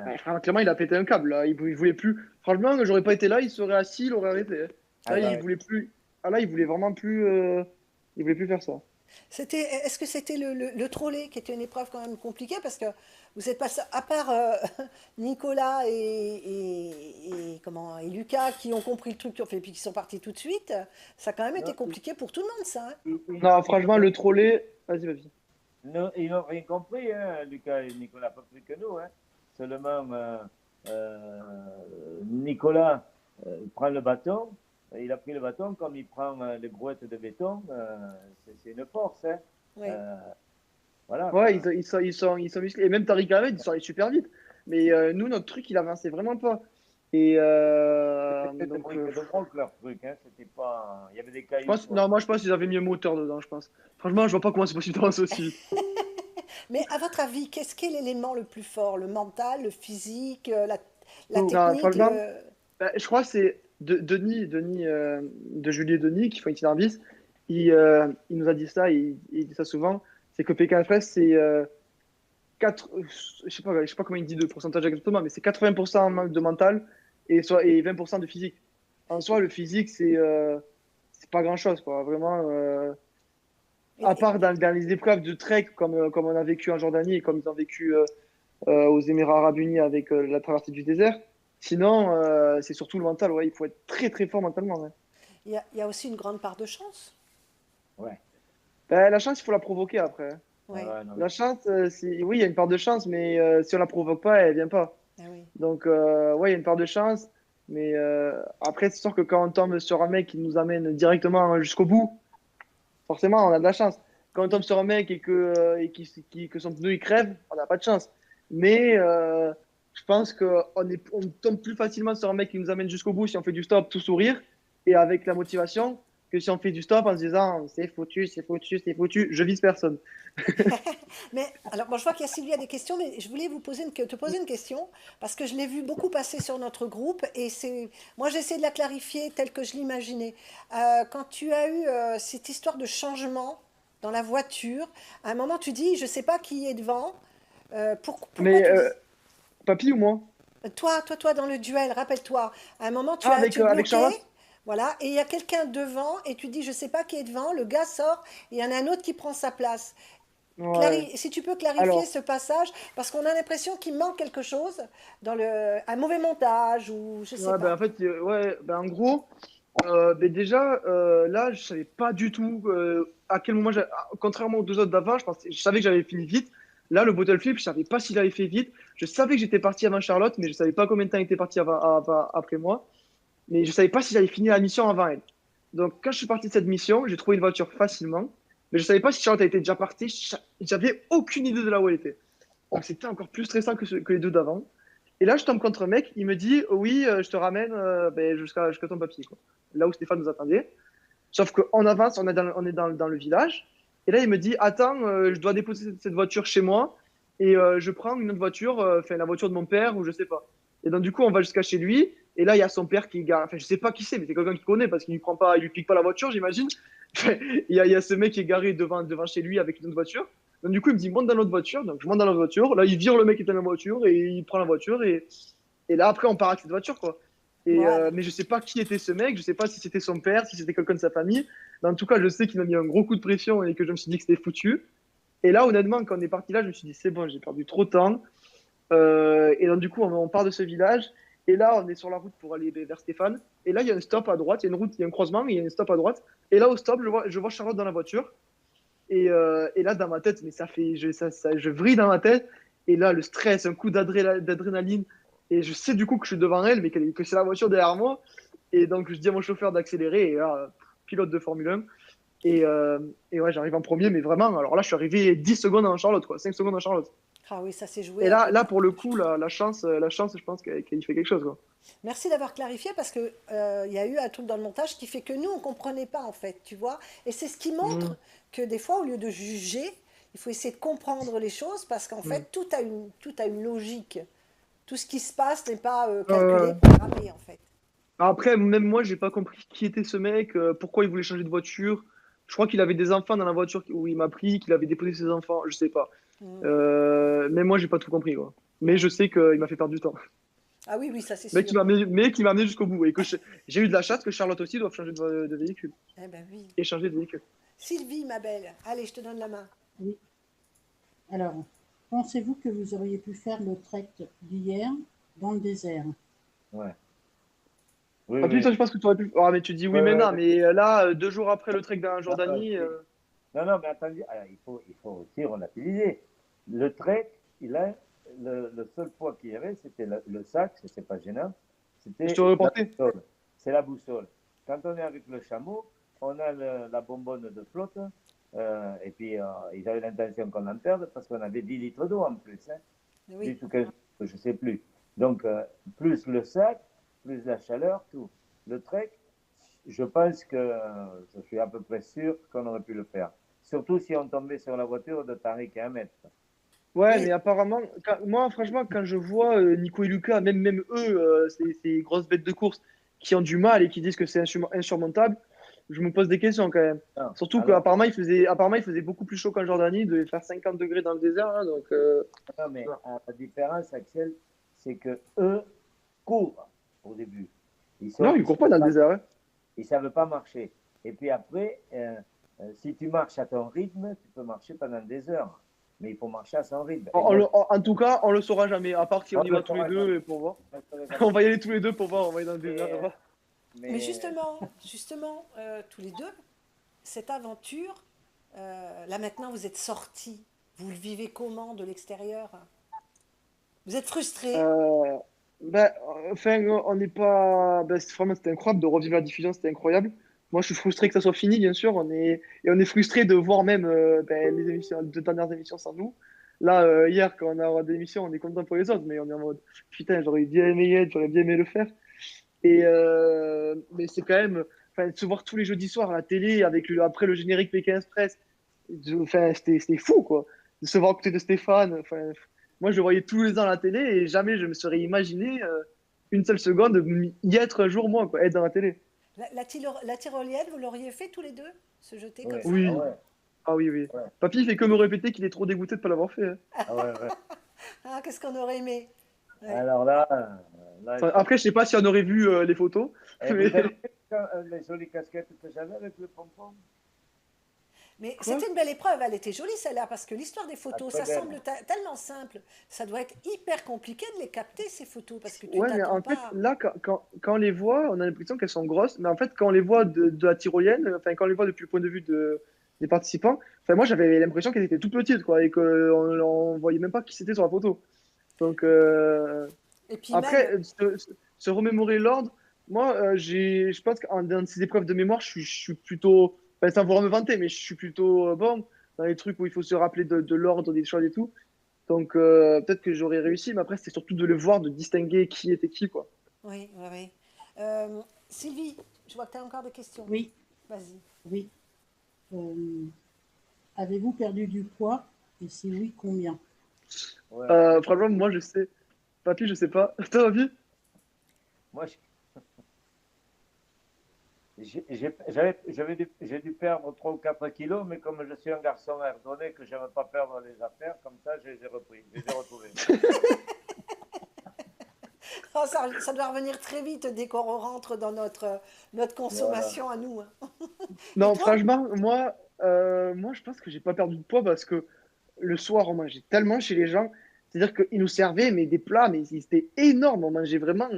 ouais, clairement, il a pété un câble, là. Il voulait plus. Franchement, j'aurais pas été là, il serait assis, il aurait arrêté, hein. ah Là, il ouais. voulait plus. Ah là, il voulait vraiment plus. Il voulait plus faire ça. Est-ce que c'était le trolley qui était une épreuve quand même compliquée parce que vous êtes passé, à part Nicolas et Lucas qui ont compris le truc, qui ont fait, puis qui sont partis tout de suite, ça a quand même été Non, compliqué pour tout le monde, ça, hein. Non, franchement, le trolley. Vas-y, vas-y. Non, ils n'ont rien compris, hein, Lucas et Nicolas, pas plus que nous, hein. Seulement, Nicolas prend le bâton. Il a pris le bâton comme il prend les brouettes de béton. C'est une force, hein. Oui. Euh, voilà, Ouais, quoi. ils sont musclés. Et même Tariq Ahmed, il sont allés super vite. Mais nous, notre truc, il avançait vraiment pas. Et C'était de donc, briques de broc, leur truc, hein. C'était pas... Il y avait des je cailloux, pense, quoi. non, moi, je pense qu'ils avaient mis un moteur dedans, je pense. Franchement, je vois pas comment c'est possible d'avancer aussi vite. Mais à votre avis, qu'est-ce qui est l'élément le plus fort? Le mental, le physique, la Tout. Non, technique, franchement, je crois que c'est Denis, de Julie et Denis, qui font Itinervis. Il nous a dit ça, il dit ça souvent. C'est que Pékin Express, c'est 4, je sais pas comment il dit de pourcentage exactement, mais c'est 80% de mental et 20% de physique. En soi, le physique, c'est pas grand-chose, quoi. Vraiment, à et- part dans les épreuves de trek, comme on a vécu en Jordanie et comme ils ont vécu aux Émirats Arabes Unis avec la traversée du désert. Sinon, c'est surtout le mental. Ouais, il faut être très très fort mentalement, ouais. il y a aussi une grande part de chance. Ouais. Ben, la chance, il faut la provoquer après, hein. Oui, Ouais, non, La chance, oui, il y a une part de chance, mais si on la provoque pas, elle vient pas. ah oui. Donc, ouais, il y a une part de chance. Mais après, c'est sûr que quand on tombe sur un mec qui nous amène directement jusqu'au bout, forcément, on a de la chance. Quand on tombe sur un mec que son pneu il crève, on n'a pas de chance. Mais je pense on tombe plus facilement sur un mec qui nous amène jusqu'au bout si on fait du stop, tout sourire, et avec la motivation, que si on fait du stop en se disant c'est foutu, c'est foutu, c'est foutu, je vise personne. Mais alors, bon, je vois qu'il y a Sylvie a des questions, mais je voulais te poser une question parce que je l'ai vu beaucoup passer sur notre groupe et moi j'essaie de la clarifier telle que je l'imaginais. Quand tu as eu cette histoire de changement dans la voiture, à un moment tu dis, je sais pas qui est devant. Pourquoi Mais tu dis papy ou moi? toi dans le duel, rappelle-toi, à un moment Ah, tu es avec bloqué. Charlotte? Voilà, et il y a quelqu'un devant, et tu dis, je sais pas qui est devant, le gars sort, et il y en a un autre qui prend sa place. Ouais. Si tu peux clarifier Alors, ce passage, parce qu'on a l'impression qu'il manque quelque chose un mauvais montage ou je sais ouais, ben, pas. en fait, ouais, ben, en gros, ben, déjà, là, je savais pas du tout à quel moment, contrairement aux deux autres d'avant, je savais que j'avais fini vite. Là, le bottle flip, je savais pas s'il avait fait vite. Je savais que j'étais parti avant Charlotte, mais je savais pas combien de temps il était parti après moi. Mais je savais pas si j'avais fini la mission avant elle. Donc, quand je suis parti de cette mission, j'ai trouvé une voiture facilement. Mais je savais pas si Charlotte était déjà partie. J'avais aucune idée de là où elle était. Donc, c'était encore plus stressant que les deux d'avant. Et là, je tombe contre un mec. Il me dit oui, je te ramène ben, jusqu'à ton papier, quoi. Là où Stéphane nous attendait. Sauf qu'on avance, on est dans le village. Et là, il me dit attends, je dois déposer cette voiture chez moi. Et je prends une autre voiture, enfin la voiture de mon père, ou je sais pas. Et donc, du coup, on va jusqu'à chez lui. Et là, il y a son père qui gare. Enfin, je sais pas qui c'est, mais c'est quelqu'un qui connaît parce qu'il lui prend pas, il lui pique pas la voiture, j'imagine. Il y a ce mec qui est garé devant chez lui avec une autre voiture. Donc, du coup, il me dit monte dans l'autre voiture. Donc, je monte dans l'autre voiture. Là, il vire le mec qui est dans la voiture et il prend la voiture. Et là, après, on part avec cette voiture, quoi. Voilà. Mais je sais pas qui était ce mec. Je sais pas si c'était son père, si c'était quelqu'un de sa famille. Mais en tout cas, je sais qu'il m'a mis un gros coup de pression et que je me suis dit que c'était foutu. Et là, honnêtement, quand on est parti là, je me suis dit c'est bon, j'ai perdu trop de temps. Et donc, du coup, on part de ce village. Et là, on est sur la route pour aller vers Stéphane. Et là, il y a un stop à droite. Il y a une route, il y a un croisement, mais il y a un stop à droite. Et là, au stop, je vois Charlotte dans la voiture. Et là, dans ma tête, mais je vrille dans ma tête. Et là, le stress, un coup d'adrénaline. Et je sais du coup que je suis devant elle, mais que c'est la voiture derrière moi. Et donc, je dis à mon chauffeur d'accélérer. Et là, pilote de Formule 1. Et ouais, j'arrive en premier, mais vraiment, alors là, je suis arrivé 10 secondes en Charlotte, quoi, 5 secondes en Charlotte. Ah oui, ça s'est Et joué à là, peu. pour le coup, la chance, je pense qu'elle fait quelque chose, quoi. Merci d'avoir clarifié parce que il y a eu un truc dans le montage qui fait que nous on comprenait pas en fait, tu vois. Et c'est ce qui Mm, montre que des fois au lieu de juger, il faut essayer de comprendre les choses parce qu'en mm. fait tout a une logique. Tout ce qui se passe n'est pas calculé, Euh, programmé en fait. Après, même moi, j'ai pas compris qui était ce mec, pourquoi il voulait changer de voiture. Je crois qu'il avait des enfants dans la voiture où il m'a pris, qu'il avait déposé ses enfants, je sais pas. Mm, Mais moi, j'ai pas tout compris, quoi. Mais ouais. je sais qu'il m'a fait perdre du temps. Ah oui, oui, ça c'est Mais sûr. qui m'a amené jusqu'au bout. Et que j'ai eu de la chance que Charlotte aussi doive changer de véhicule. Eh ben oui. Et changer de véhicule. Sylvie, ma belle, allez, je te donne la main. Oui. Alors, pensez-vous que vous auriez pu faire le trek d'hier dans le désert? Ouais. Oui, En plus, oui. ça, je pense que tu aurais pu. Ah, mais tu dis oui, Ouais, mais ouais, non. Mais là, 2 jours après le trek dans non, Jordanie. non, non, mais attendez, il faut aussi relativiser. Le trek, le seul poids qu'il y avait, c'était le sac, c'était pas gênant, Je c'était te la reporté. boussole. C'est la boussole. Quand on est avec le chameau, on a la bonbonne de flotte, et puis ils avaient l'intention qu'on en perde parce qu'on avait 10 litres d'eau en plus, hein, Oui. 10 ou 15, je sais plus. Donc, plus le sac, plus la chaleur, tout. Le trek, je pense que je suis à peu près sûr qu'on aurait pu le faire. Surtout si on tombait sur la voiture de Tariq Ahmed. Ouais, Oui, mais apparemment, moi, franchement, quand je vois Nico et Lucas, même eux, ces grosses bêtes de course, qui ont du mal et qui disent que c'est insurmontable, je me pose des questions quand même. Non. Surtout Alors, qu'apparemment, il faisait beaucoup plus chaud qu'en Jordanie, de faire 50 degrés dans le désert, hein, donc, non, mais non. la différence, Axel, c'est que eux courent au début. Non, ils courent pas dans le désert, hein. Ils savent pas marcher. Et puis après, si tu marches à ton rythme, tu peux marcher pendant des heures. Mais il faut marcher à son rythme. Et moi, En tout cas, on le saura jamais, à part si on on y le va tous les saura deux jamais. et pour voir. On le saura On jamais. va y aller tous les deux pour voir, on va aller dans le Mais, désert. On va. mais mais justement, tous les deux, cette aventure, là maintenant vous êtes sortis, vous le vivez comment de l'extérieur? Vous êtes frustrés? Euh, Bah, enfin, on n'est pas. Bah, vraiment, c'était incroyable de revivre la diffusion, c'était incroyable. Moi, je suis frustré que ça soit fini, bien sûr. Et on est frustré de voir même ben, les émissions, les deux dernières émissions sans nous. Là, hier, quand on a regardé l'émission, on est content pour les autres, mais on est en mode putain, j'aurais bien aimé y être, j'aurais bien aimé le faire. Mais c'est quand même. Enfin, de se voir tous les jeudis soirs à la télé avec après le générique Pékin Express, enfin, c'était fou, quoi. De se voir à côté de Stéphane. Enfin, moi, je le voyais tous les ans à la télé et jamais je me serais imaginé une seule seconde y être un jour, moi, quoi, être dans la télé. La tyrolienne, vous l'auriez fait tous les deux? Se jeter comme Ouais. ça? Ah Oui, ouais. ah oui, oui. Ouais. Papy fait que me répéter qu'il est trop dégoûté de ne pas l'avoir fait, hein. Ah ouais, ouais. Ah, qu'est-ce qu'on aurait aimé? Ouais. Alors là, là, Enfin, après, je sais pas si on aurait vu les photos, et vous mais avez vu les jolies casquettes que j'avais avec le pompon? Mais quoi? c'était une belle épreuve, elle était jolie celle-là, parce que l'histoire des Ah, photos, très ça belle. semble tellement simple. Ça doit être hyper compliqué de les capter, ces photos, parce que tu Ouais, mais t'attends en fait, pas. là, quand on les voit, on a l'impression qu'elles sont grosses, mais en fait, quand on les voit de la tyrolienne, enfin, quand on les voit depuis le point de vue des participants, enfin, moi, j'avais l'impression qu'elles étaient toutes petites, quoi, et qu'on voyait même pas qui c'était sur la photo. Donc, Et puis même, après, se remémorer l'ordre, moi, je pense qu'en dans ces épreuves de mémoire, je suis plutôt, enfin, sans vouloir me vanter, mais je suis plutôt bon dans les trucs où il faut se rappeler de l'ordre des choses et tout. Donc, peut-être que j'aurais réussi, mais après, c'était surtout de le voir, de distinguer qui était qui, quoi. oui, oui, oui. Sylvie, je vois que tu as encore des questions. Oui, Vas-y. oui. Euh, Avez-vous perdu du poids? Et si oui, combien? Ouais. Franchement, moi, je sais. Papy, je sais pas. Toi, papy? Moi, j'ai dû perdre 3 ou 4 kilos, mais comme je suis un garçon ordonné, que je n'aime pas perdre les affaires, comme ça, je les ai repris, je les ai retrouvés. Oh, ça doit revenir très vite dès qu'on rentre dans notre Voilà. consommation à nous, hein. Et Non, toi? franchement, moi, je pense que j'ai pas perdu de poids parce que le soir, on mangeait tellement chez les gens. C'est-à-dire qu'ils nous servaient mais des plats, mais c'était énorme. On mangeait vraiment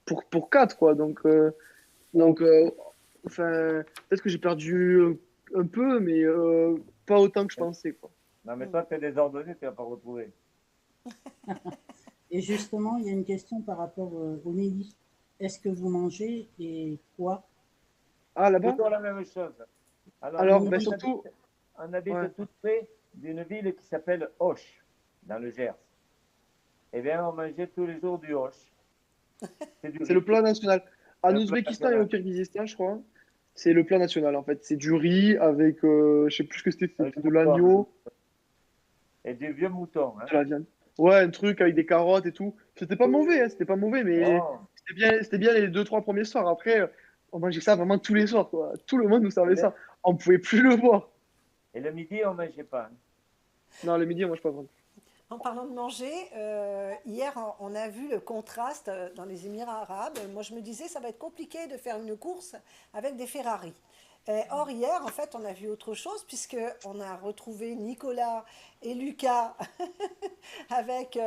pour quatre, quoi. Donc, enfin, peut-être que j'ai perdu un peu, mais pas autant que je pensais, quoi. Non, mais toi, tu es désordonné, tu ne vas pas retrouver. Et justement, il y a une question par rapport au midi. Est-ce que vous mangez et quoi? Ah, là-bas? Toujours la même chose. Alors, Le Alors, ben midi, surtout, on habite ouais. tout près d'une ville qui s'appelle Auch, dans le Gers. Eh bien, on mangeait tous les jours du Auch. C'est du C'est le riz. plat national. C'est En un plat Ouzbékistan et au national. Kirghizistan, je crois, c'est le plat national, en fait. C'est du riz avec, je sais plus ce que c'était, Avec c'était du de mouton. l'agneau, Et du vieux mouton. Hein. de la viande. Ouais, un truc avec des carottes et tout. C'était pas mauvais, hein, c'était pas mauvais, mais Oh. c'était bien les deux, trois premiers soirs. Après, on mangeait ça vraiment tous les soirs, quoi. Tout le monde nous Et servait le, ça. On pouvait plus le voir. et le midi, on ne mangeait pas. Hein. Non, le midi, on mange pas vraiment. En parlant de manger, hier on a vu le contraste dans les Émirats arabes. Moi je me disais ça va être compliqué de faire une course avec des Ferrari. Or hier en fait on a vu autre chose puisque on a retrouvé Nicolas et Lucas avec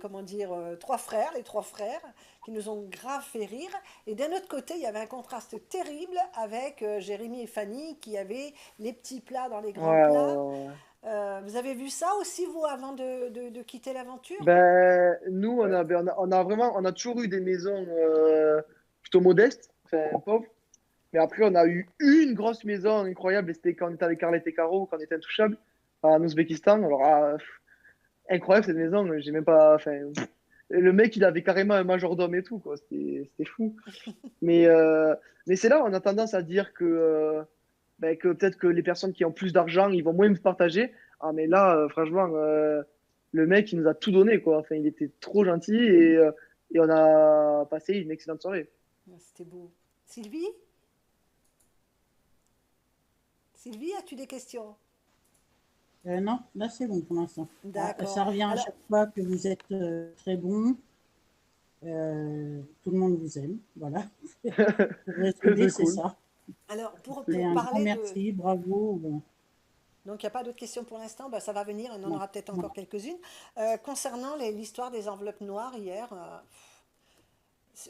comment dire trois frères, les trois frères qui nous ont grave fait rire. Et d'un autre côté il y avait un contraste terrible avec Jérémy et Fanny qui avaient les petits plats dans les Ouais, grands plats. ouais, ouais. Vous avez vu ça aussi, vous, avant de quitter l'aventure? Ben, nous, Ouais. on a vraiment, on a toujours eu des maisons plutôt modestes, enfin pauvres. Mais après, on a eu une grosse maison incroyable, et c'était quand on était avec Carlette et Caro, quand on était intouchables, en Ouzbékistan. Alors, incroyable cette maison, j'ai même pas. Enfin, le mec, il avait carrément un majordome et tout, quoi. C'était fou. Mais, euh, mais c'est là où on a tendance à dire que peut-être que les personnes qui ont plus d'argent, ils vont moins me partager. Ah, mais là, franchement, le mec, il nous a tout donné, quoi. Enfin, il était trop gentil et on a passé une excellente soirée. Ah, c'était beau. Sylvie? Sylvie, as-tu des questions? Non, là c'est bon pour l'instant. Ah, D'accord. ça revient à Alors, chaque fois que vous êtes très bon. Tout le monde vous aime. Voilà. Résumer, C'est c'est cool. ça. alors Et pour un grand parler de... merci, bravo. Donc, il n'y a pas d'autres questions pour l'instant. Ben, ça va venir, on en Non, aura peut-être non. encore quelques-unes. Concernant l'histoire des enveloppes noires hier,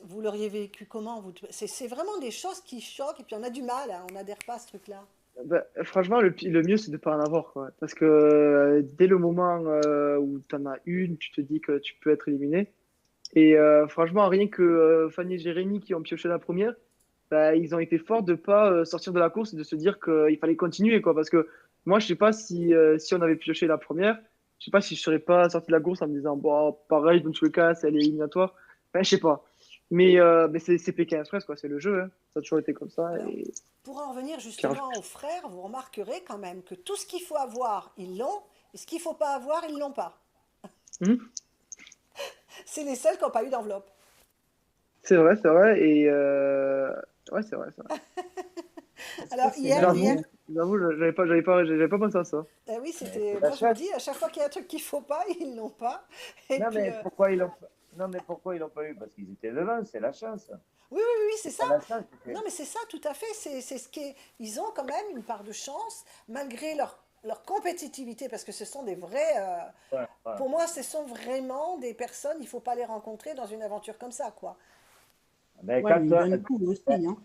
vous l'auriez vécu comment vous... C'est vraiment des choses qui choquent et puis on a du mal, hein, on n'adhère pas à ce truc-là. Bah, franchement, le mieux, c'est de pas en avoir, quoi. Parce que dès le moment où tu en as une, tu te dis que tu peux être éliminé. Et franchement, rien que Fanny et Jérémy qui ont pioché la première, bah, ils ont été forts de pas sortir de la course et de se dire qu'il fallait continuer, quoi. Parce que moi, je sais pas si on avait pioché la première, je sais pas si je serais pas sorti de la course en me disant, bon, pareil, dans tous les cas, c'est éliminatoire. Enfin, je sais pas. Mais c'est Pékin Express, quoi. C'est le jeu, hein. Ça a toujours été comme ça. Alors, Et... pour en revenir justement aux frères, vous remarquerez quand même que tout ce qu'il faut avoir, ils l'ont, et ce qu'il ne faut pas avoir, ils ne l'ont pas. Mhm. C'est les seuls qui n'ont pas eu d'enveloppe. C'est vrai, c'est vrai. Et ouais, c'est vrai, c'est vrai. Alors, C'est hier, l'amour. J'avoue, j'avais pas pensé à ça. oui, c'était. C'est la Moi, je me chance. dis, à chaque fois qu'il y a un truc qu'il ne faut pas, ils l'ont pas. Et Non, puis, mais pourquoi ils l'ont pas... Non, mais pourquoi ils l'ont pas eu? Parce qu'ils étaient devant, c'est la chance. oui, oui, oui, oui, c'est C'est pas ça. la chance. Non, mais c'est ça, tout à fait. C'est ce qui est. Ils ont quand même une part de chance, malgré leur compétitivité, parce que ce sont des vrais. Ouais, ouais. Pour moi, ce sont vraiment des personnes, il ne faut pas les rencontrer dans une aventure comme ça, quoi. Mais Ouais, quand mais ils donnent tout aussi, hein.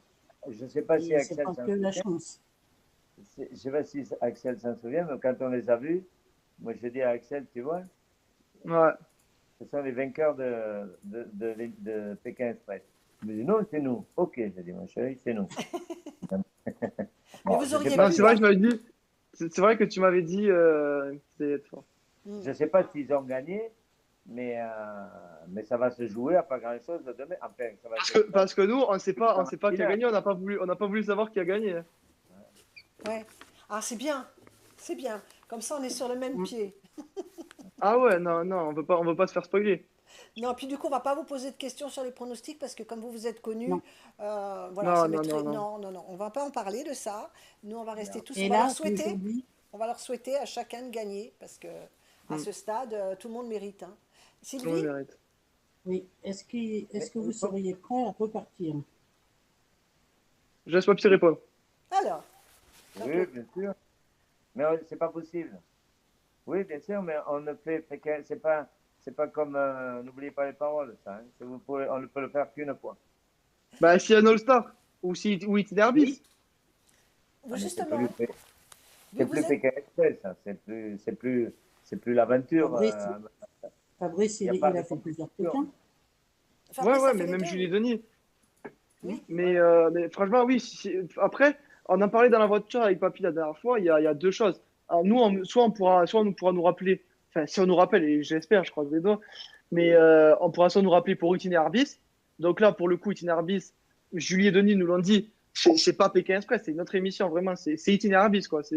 je ne sais pas si Et c'est Axel pas s'en que la souvient, chance. je sais pas si Axel s'en souvient, mais quand on les a vus, moi je dis à Axel, tu vois, Ouais. ce sont les vainqueurs de Pékin Express. Il me dit non, c'est nous. Ok, j'ai dit, mon chéri, c'est nous. Mais Bon, vous auriez Non, pu, c'est vrai hein. que je m'avais dit. C'est vrai que tu m'avais dit. C'est fort. je sais pas s'ils ont gagné, mais ça va se jouer à pas grand-chose demain. Enfin, ça va Parce que nous, on sait pas qui a finale. gagné. On n'a pas voulu savoir qui a gagné, hein. Ouais. Ah, c'est bien. C'est bien. Comme ça, on est sur le même Mm. pied. Ah ouais, non, non, on veut pas se faire spoiler. Non, puis du coup, on va pas vous poser de questions sur les pronostics parce que comme vous vous êtes connus, Non. voilà, Non, ça non, mettrait. non, non. Non, non, non, on va pas en parler de ça. Nous, on va rester Non. tous. Et là, aujourd'hui, On va leur souhaiter à chacun de gagner parce que à Mm. ce stade, tout le monde mérite, hein. Tout le monde Sylvie? mérite. oui, est-ce que vous il faut- seriez prêt à repartir? Je laisse Papy répondre. Alors, Oui, bien sûr. Mais c'est pas possible. Oui, bien sûr, mais on ne fait Pékin, c'est pas comme, n'oubliez pas les paroles, ça. Hein. On ne peut le faire qu'une fois. Bah, s'il y a un All-Star, ou Itinerbis. Oui. vous, Ah, mais justement, c'est vous plus êtes. Pékin Express, ça. C'est plus l'aventure. Fabrice, Il n'y a il pas a de fait plusieurs compétition. Pékins. Ouais, Fabrice ouais, a mais fait les même deux, Julie oui. Denis. Oui. Mais franchement, oui. Après, on en parlait dans la voiture avec Papy la dernière fois. Il y a deux choses. Alors, nous, soit on pourra nous rappeler. Enfin, si on nous rappelle, et j'espère, je croise les doigts. Mais on pourra soit nous rappeler pour Itinerbis. Donc là, pour le coup, Itinerbis, Julie et Denis nous l'ont dit. C'est pas Pékin Express, c'est une autre émission, vraiment. C'est Itinerbis, quoi. Ça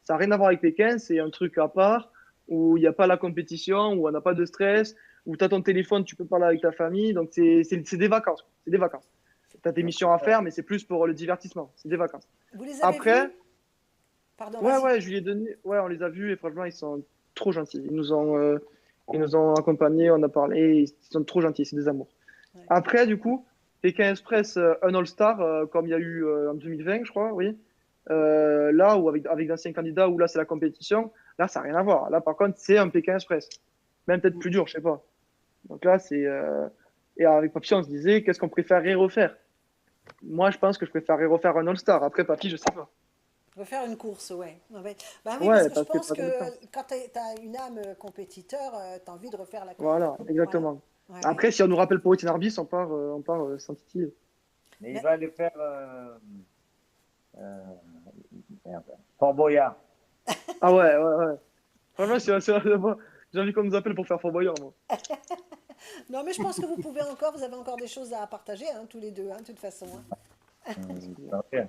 n'a rien à voir avec Pékin. C'est un truc à part où il n'y a pas la compétition, où on n'a pas de stress, où tu as ton téléphone, tu peux parler avec ta famille. Donc, c'est des vacances. C'est des vacances. Tu as des missions à faire, mais c'est plus pour le divertissement. C'est des vacances. Vous les avez Après, vus? Pardon, ouais, vas-y. ouais, Julie et Denis, ouais, on les a vus et franchement, ils sont trop gentils. Ils nous ont accompagnés, on a parlé, ils sont trop gentils, c'est des amours. Ouais. Après, du coup, Pékin Express, un All-Star, comme il y a eu en 2020, je crois, oui. Là, ou avec d'anciens candidats, où là, c'est la compétition, là, ça n'a rien à voir. Là, par contre, c'est un Pékin Express. Même peut-être plus dur, je sais pas. Donc là, c'est. Et avec Papy, on se disait, qu'est-ce qu'on préférerait refaire? Moi, je pense que je préférerais refaire un All-Star. Après, Papy, je sais pas. Refaire une course, ouais. Ouais. Bah oui, Ouais, parce que je parce que pense ça donne le temps. que quand tu as une âme compétiteur, tu as envie de refaire la course. Voilà, exactement. Ouais, ouais. Après, si on nous rappelle pour Itinerbis, on part sans titiller. Mais il va le faire euh, merde, Fort Boyard. Ah ouais, ouais, ouais. Franchement, j'ai envie qu'on nous appelle pour faire Fort Boyard, moi. Non, mais je pense que vous avez encore des choses à partager, hein, tous les deux, hein, de toute façon. Hein. Ok.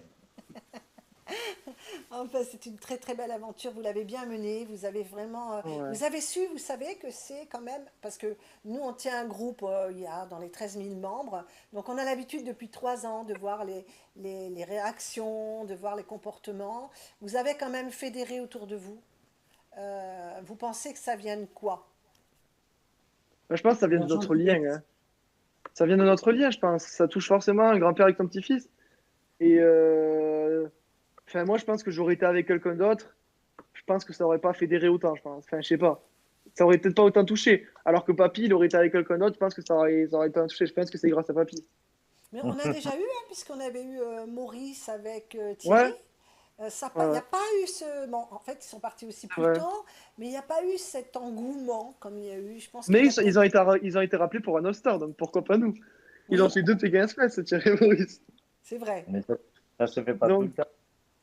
Enfin, c'est une très très belle aventure, vous l'avez bien menée, vous avez vraiment... Ouais. Vous avez su, vous savez que c'est quand même... Parce que nous, on tient un groupe, il y a dans les 13 000 membres, donc on a l'habitude depuis 3 ans de voir les réactions, de voir les comportements. Vous avez quand même fédéré autour de vous. Vous pensez que ça vient de quoi? Je pense que ça vient de L'argent notre qui lien. est- Hein. Ça vient de notre lien, je pense. Ça touche forcément un grand-père avec ton petit-fils. Et enfin, moi, je pense que j'aurais été avec quelqu'un d'autre. Je pense que ça aurait pas fédéré autant, je pense. Enfin, je sais pas. Ça aurait peut-être pas autant touché. Alors que Papy, il aurait été avec quelqu'un d'autre, je pense que ça aurait autant touché. Je pense que c'est grâce à Papy. Mais on a déjà eu, hein, puisqu'on avait eu Maurice avec Ouais, Thierry. Il Ouais, n'y ouais, a pas eu ce... Bon, en fait, ils sont partis aussi c'est plus vrai. tôt, mais il n'y a pas eu cet engouement comme il y a eu. Je pense qu'il Mais y a peut-être... ils ont été rappelés pour un All-Star, donc pourquoi pas nous? Ils ont Oui, fait 2 Pékin Express, Thierry Maurice. c'est vrai, Mais ça se fait pas tout le Donc, temps.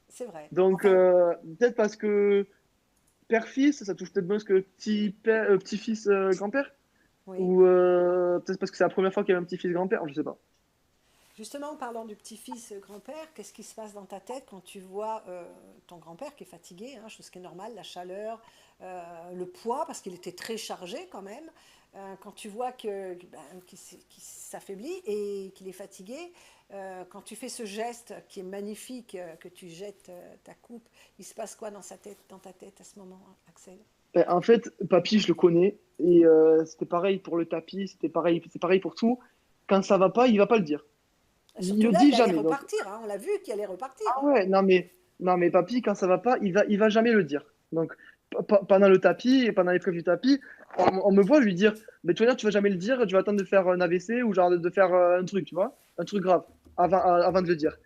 c'est vrai. donc Enfin, peut-être parce que père-fils, ça touche peut-être moins que petit-fils, grand-père? oui. Ou peut-être parce que c'est la première fois qu'il y a un petit-fils grand-père, je sais pas. Justement, en parlant du petit-fils grand-père, qu'est-ce qui se passe dans ta tête quand tu vois ton grand-père qui est fatigué, hein, chose qui est normale, la chaleur, le poids, parce qu'il était très chargé quand même, quand tu vois qu'il s'affaiblit et qu'il est fatigué, quand tu fais ce geste qui est magnifique, que tu jettes ta coupe, il se passe quoi dans ta tête à ce moment, Axel? Ben, en fait, papy, je le connais, et c'était pareil pour le tapis, c'est pareil pour tout. Quand ça va pas, il va pas le dire. Il Surtout le là, dit il allait jamais. Donc, repartir, hein, on l'a vu qu'il allait repartir, ah hein. ouais, non mais papy, quand ça va pas, il va jamais le dire. Donc, pendant le tapis et pendant l'épreuve du tapis, on me voit lui dire, mais tu vas dire, tu vas jamais le dire, tu vas attendre de faire un AVC ou genre de faire un truc, tu vois, un truc grave, avant de le dire.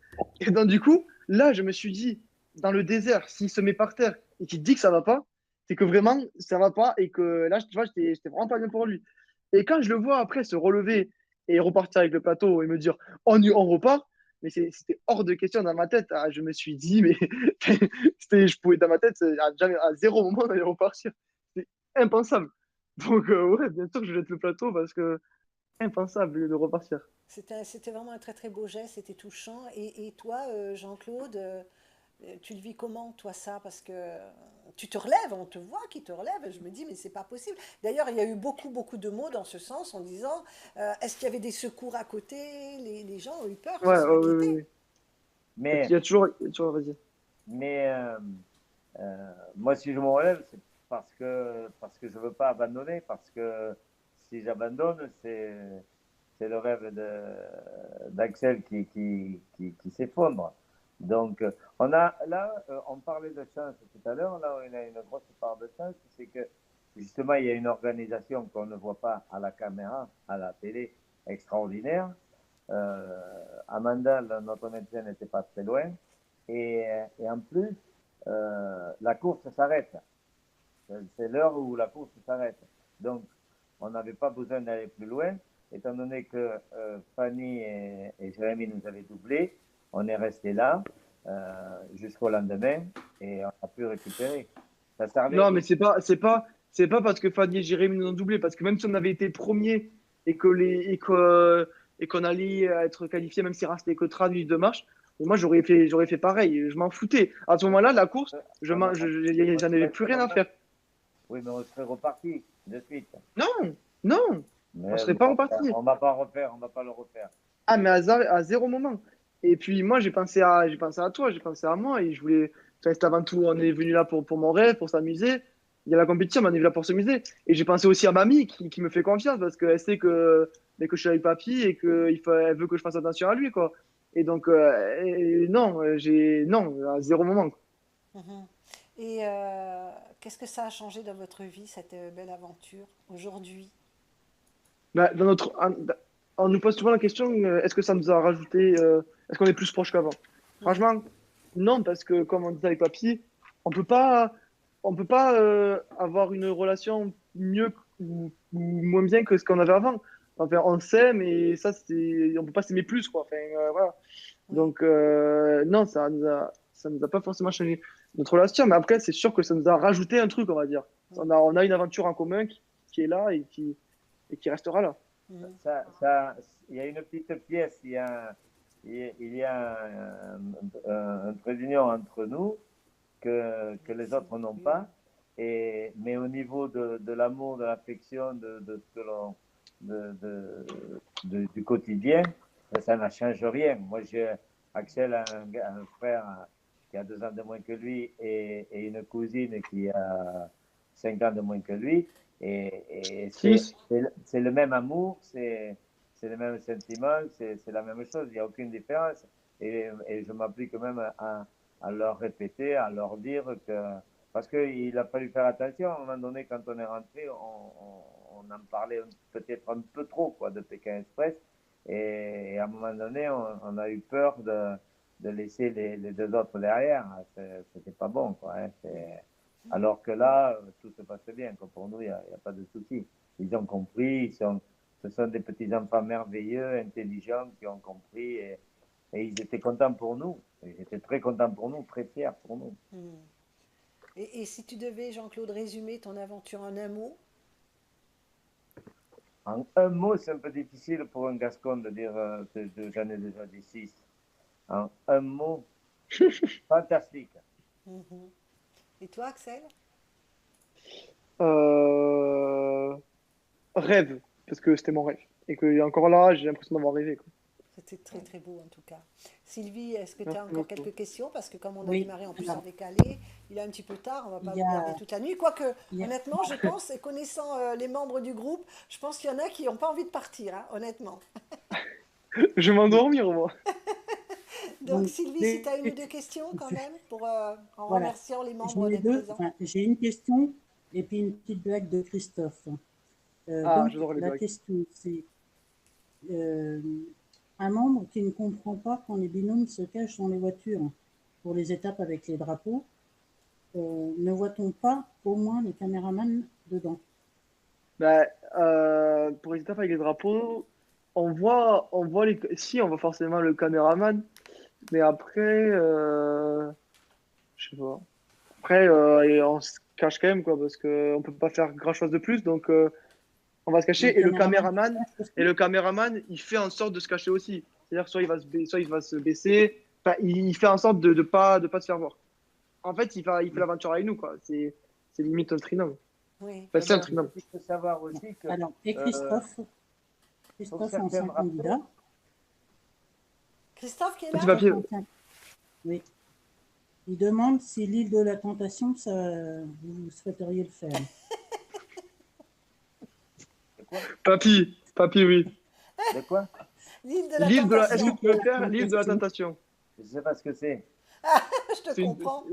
Et donc, du coup, là, je me suis dit, dans le désert, s'il se met par terre et qu'il dit que ça va pas, c'est que vraiment, ça va pas et que là, tu vois, j'étais vraiment pas bien pour lui. Et quand je le vois après se relever et repartir avec le plateau et me dire, on repart, mais c'était hors de question dans ma tête. Ah, je me suis dit, mais je pouvais dans ma tête, à zéro moment d'aller repartir. C'est impensable. Donc, ouais, bien sûr que je jette le plateau parce que impensable de repartir. C'était vraiment un très très beau geste, c'était touchant. Et toi, Jean-Claude, tu le vis comment, toi, ça? Parce que tu te relèves, on te voit qui te relève, et je me dis, mais c'est pas possible. D'ailleurs, il y a eu beaucoup, beaucoup de mots dans ce sens en disant, est-ce qu'il y avait des secours à côté? Les gens ont eu peur, se Ouais, sont ouais, ouais, inquiétés. ouais. Mais, Il y a toujours, vas-y. mais moi, si je me relève, c'est parce que je veux pas abandonner, parce que si j'abandonne, c'est le rêve d'Axel qui s'effondre. Donc, on parlait de chance tout à l'heure, là, on a une grosse part de chance, c'est que justement, il y a une organisation qu'on ne voit pas à la caméra, à la télé, extraordinaire. Amanda, notre médecin, n'était pas très loin. Et en plus, la course s'arrête. C'est l'heure où la course s'arrête. Donc, on n'avait pas besoin d'aller plus loin, étant donné que Fanny et Jérémy nous avaient doublé. On est resté là jusqu'au lendemain et on a pu récupérer. Ça servait Non, mais aussi. c'est pas parce que Fanny et Jérémy nous ont doublé, parce que même si on avait été premier et qu'on allait être qualifié, même s'il restait que 3 minutes de marche, moi j'aurais fait pareil. Je m'en foutais. À ce moment-là, la course, On, on, on j'en avais serait plus rien à faire. Oui, mais on serait reparti de suite. Non, non, on Mais serait pas bon, reparti. on ne va pas refaire, on ne va pas le refaire. Ah, mais à zéro moment. Et puis moi, j'ai pensé à toi, j'ai pensé à moi, et je voulais. Enfin, c'était avant tout, on est venu là pour mon rêve, pour s'amuser. Il y a la compétition, mais on est venu là pour s'amuser. Et j'ai pensé aussi à mamie qui me fait confiance parce qu'elle sait que je suis avec papy et elle veut que je fasse attention à lui, quoi. Et donc, non, non, à zéro moment, quoi. Mhm. Et qu'est-ce que ça a changé dans votre vie, cette belle aventure, aujourd'hui? Bah, on nous pose souvent la question, est-ce que ça nous a rajouté, est-ce qu'on est plus proche qu'avant? Mhm. Franchement, non, parce que comme on disait avec papy, on peut pas, on peut pas avoir une relation mieux ou moins bien que ce qu'on avait avant. Enfin, on s'aime et ça, on peut pas s'aimer plus, quoi. Enfin, voilà. Oui. Donc, non, ça nous a pas forcément changé notre relation, mais après, c'est sûr que ça nous a rajouté un truc, on va dire. Mhm. On a une aventure en commun qui est là et qui restera là. Mhm. Il y a une petite pièce, il y a un trait d'union entre nous que les autres n'ont pas. Mais au niveau de l'amour, de l'affection, de ce que du quotidien, ça ne change rien. Moi, Axel a un frère qui a 2 ans de moins que lui et une cousine qui a 5 ans de moins que lui. Et Six. c'est le même amour, c'est le même sentiment, c'est la même chose, il n'y a aucune différence. Et je m'applique même à leur répéter, à leur dire que. Parce qu'il a fallu faire attention, à un moment donné, quand on est rentré, on en parlait peut-être un peu trop quoi, de Pékin Express. Et à un moment donné, on a eu peur de laisser les deux autres derrière. C'était pas bon, quoi. Hein. Alors que là, tout se passe bien. Quoi. Pour nous, il n'y a pas de souci. Ils ont compris, ce sont des petits-enfants merveilleux, intelligents, qui ont compris et ils étaient contents pour nous. Ils étaient très contents pour nous, très fiers pour nous. Et si tu devais, Jean-Claude, résumer ton aventure en un mot? En un mot, c'est un peu difficile pour un Gascon de dire que j'en ai déjà dit 6. En un mot, fantastique. Et toi, Axel? Rêve, parce que c'était mon rêve. Et que encore là, j'ai l'impression d'avoir rêvé. Quoi. C'était très très beau en tout cas. Sylvie, est-ce que tu as Merci encore beaucoup. quelques questions? Parce que comme on a Oui, démarré en plus en alors, décalé, il est un petit peu tard, on va pas il y vous garder a, toute la nuit. Quoique, il y a- honnêtement, je pense, et connaissant les membres du groupe, je pense qu'il y en a qui n'ont pas envie de partir, hein, honnêtement. Je vais m'endormir, moi. Donc donc, Sylvie, si tu as une ou deux questions quand même, en voilà, remerciant les j'en membres ai d'être deux. présents. Enfin, j'ai une question et puis une petite blague de Christophe. Ah, Donc, j'adore les la blagues. question, c'est euh, un membre qui ne comprend pas quand les binômes se cachent dans les voitures pour les étapes avec les drapeaux. Ne voit-on pas au moins les caméramans dedans? Bah, pour les étapes avec les drapeaux, si, on voit forcément le caméraman, mais après, je sais pas. Après, et on se cache quand même, quoi, parce qu'on peut pas faire grand-chose de plus, donc on va se Le cacher. caméraman se cache Et aussi? le caméraman, il fait en sorte de se cacher aussi. C'est-à-dire, soit il va se baisser, enfin, il fait en sorte de pas se faire voir. En fait, il fait l'aventure avec nous, quoi. C'est limite un trinôme. Oui. Enfin, Ouais, c'est un mais trinôme. il faut savoir Non. aussi que Alors, et euh, pour Christophe, certains ancien drapeaux, candidat, Christophe qui est Petit là? papier. Oui, il demande si l'île de la Tentation, ça, vous souhaiteriez le faire. de quoi? Papy, oui. De quoi? L'île de la Est-ce que tentation. tu peux faire l'île de la tentation? Je ne sais pas ce que c'est. Je te C'est une, comprends.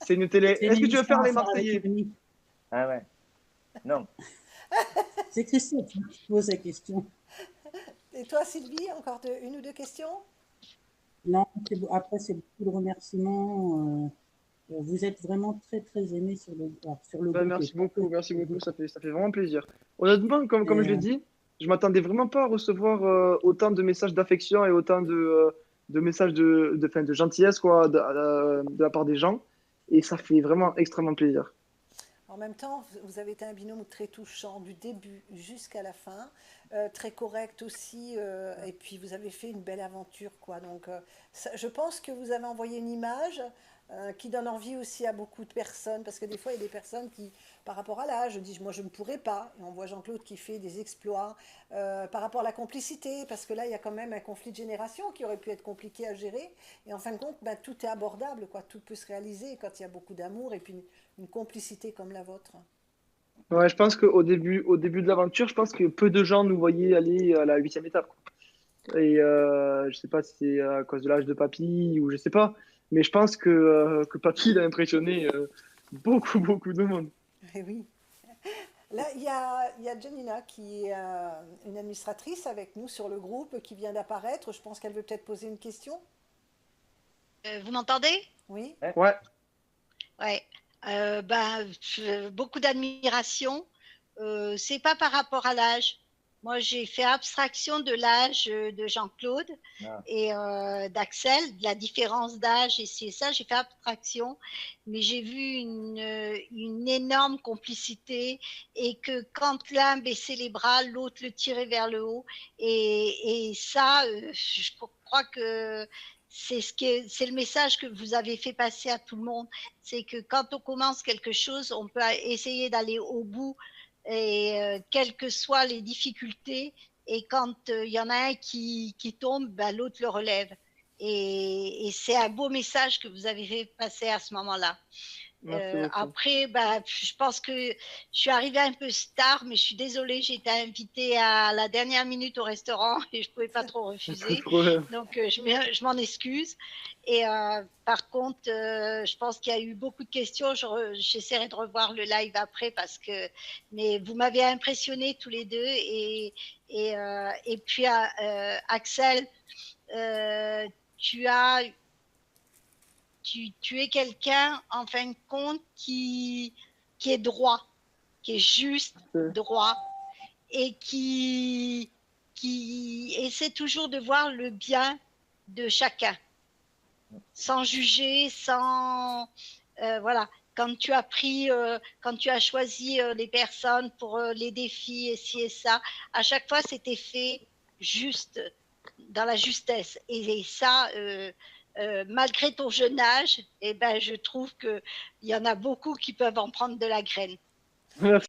c'est une télé. C'est Est-ce que tu veux l'émission faire à les faire avec Marseillais? Rémi. Ah ouais. Non. C'est Christophe qui pose la question. Et toi, Sylvie, encore une ou deux questions? Non, après, c'est beaucoup de remerciements. Vous êtes vraiment très, très aimés sur le Ben, groupe. Et pas que merci sur le beaucoup, groupe. ça fait vraiment plaisir. Honnêtement, comme je Et, l'ai dit, je m'attendais vraiment pas à recevoir autant de messages d'affection et autant de messages enfin, de gentillesse quoi, de la part des gens. Et ça fait vraiment extrêmement plaisir. En même temps, vous avez été un binôme très touchant du début jusqu'à la fin, très correct aussi, et puis vous avez fait une belle aventure, quoi. Donc, je pense que vous avez envoyé une image qui donne envie aussi à beaucoup de personnes, parce que des fois, il y a des personnes qui, par rapport à l'âge, disent, moi, je ne pourrais pas. Et on voit Jean-Claude qui fait des exploits par rapport à la complicité, parce que là, il y a quand même un conflit de génération qui aurait pu être compliqué à gérer. Et en fin de compte, ben, tout est abordable, quoi. Tout peut se réaliser quand il y a beaucoup d'amour et puis une complicité comme la vôtre. Ouais, je pense au début de l'aventure, je pense que peu de gens nous voyaient aller à la huitième étape. Et je sais pas si c'est à cause de l'âge de papy ou je sais pas, mais je pense que papy il a impressionné beaucoup de monde. Eh oui. Là, il y a Janina qui est une administratrice avec nous sur le groupe qui vient d'apparaître. Je pense qu'elle veut peut-être poser une question. Vous m'entendez? Oui. Ouais, Ouais. Beaucoup d'admiration. C'est pas par rapport à l'âge. Moi, j'ai fait abstraction de l'âge de Jean-Claude Ah. et d'Axel, de la différence d'âge, et c'est ça, j'ai fait abstraction. Mais j'ai vu une énorme complicité et que quand l'un baissait les bras, l'autre le tirait vers le haut. Et ça, je crois que c'est le message que vous avez fait passer à tout le monde. C'est que quand on commence quelque chose, on peut essayer d'aller au bout et quelles que soient les difficultés. Et quand il y en a un qui tombe, ben, l'autre le relève. Et c'est un beau message que vous avez fait passer à ce moment-là. merci beaucoup. Après, je pense que je suis arrivée un peu tard, mais je suis désolée, j'ai été invitée à la dernière minute au restaurant et je ne pouvais pas trop Pas de refuser. problème. Donc, je m'en excuse. Et par contre, je pense qu'il y a eu beaucoup de questions. J'essaierai de revoir le live après mais vous m'avez impressionné tous les deux. Et puis, Axel, tu as, tu es quelqu'un, en fin de compte, qui est droit, qui est juste, droit, et qui essaie toujours de voir le bien de chacun, sans juger, sans... voilà. Quand tu as pris, quand tu as choisi les personnes pour les défis et ci et ça, à chaque fois c'était fait juste, dans la justesse. Et ça, malgré ton jeune âge, eh ben, je trouve qu'il y en a beaucoup qui peuvent en prendre de la graine. Merci.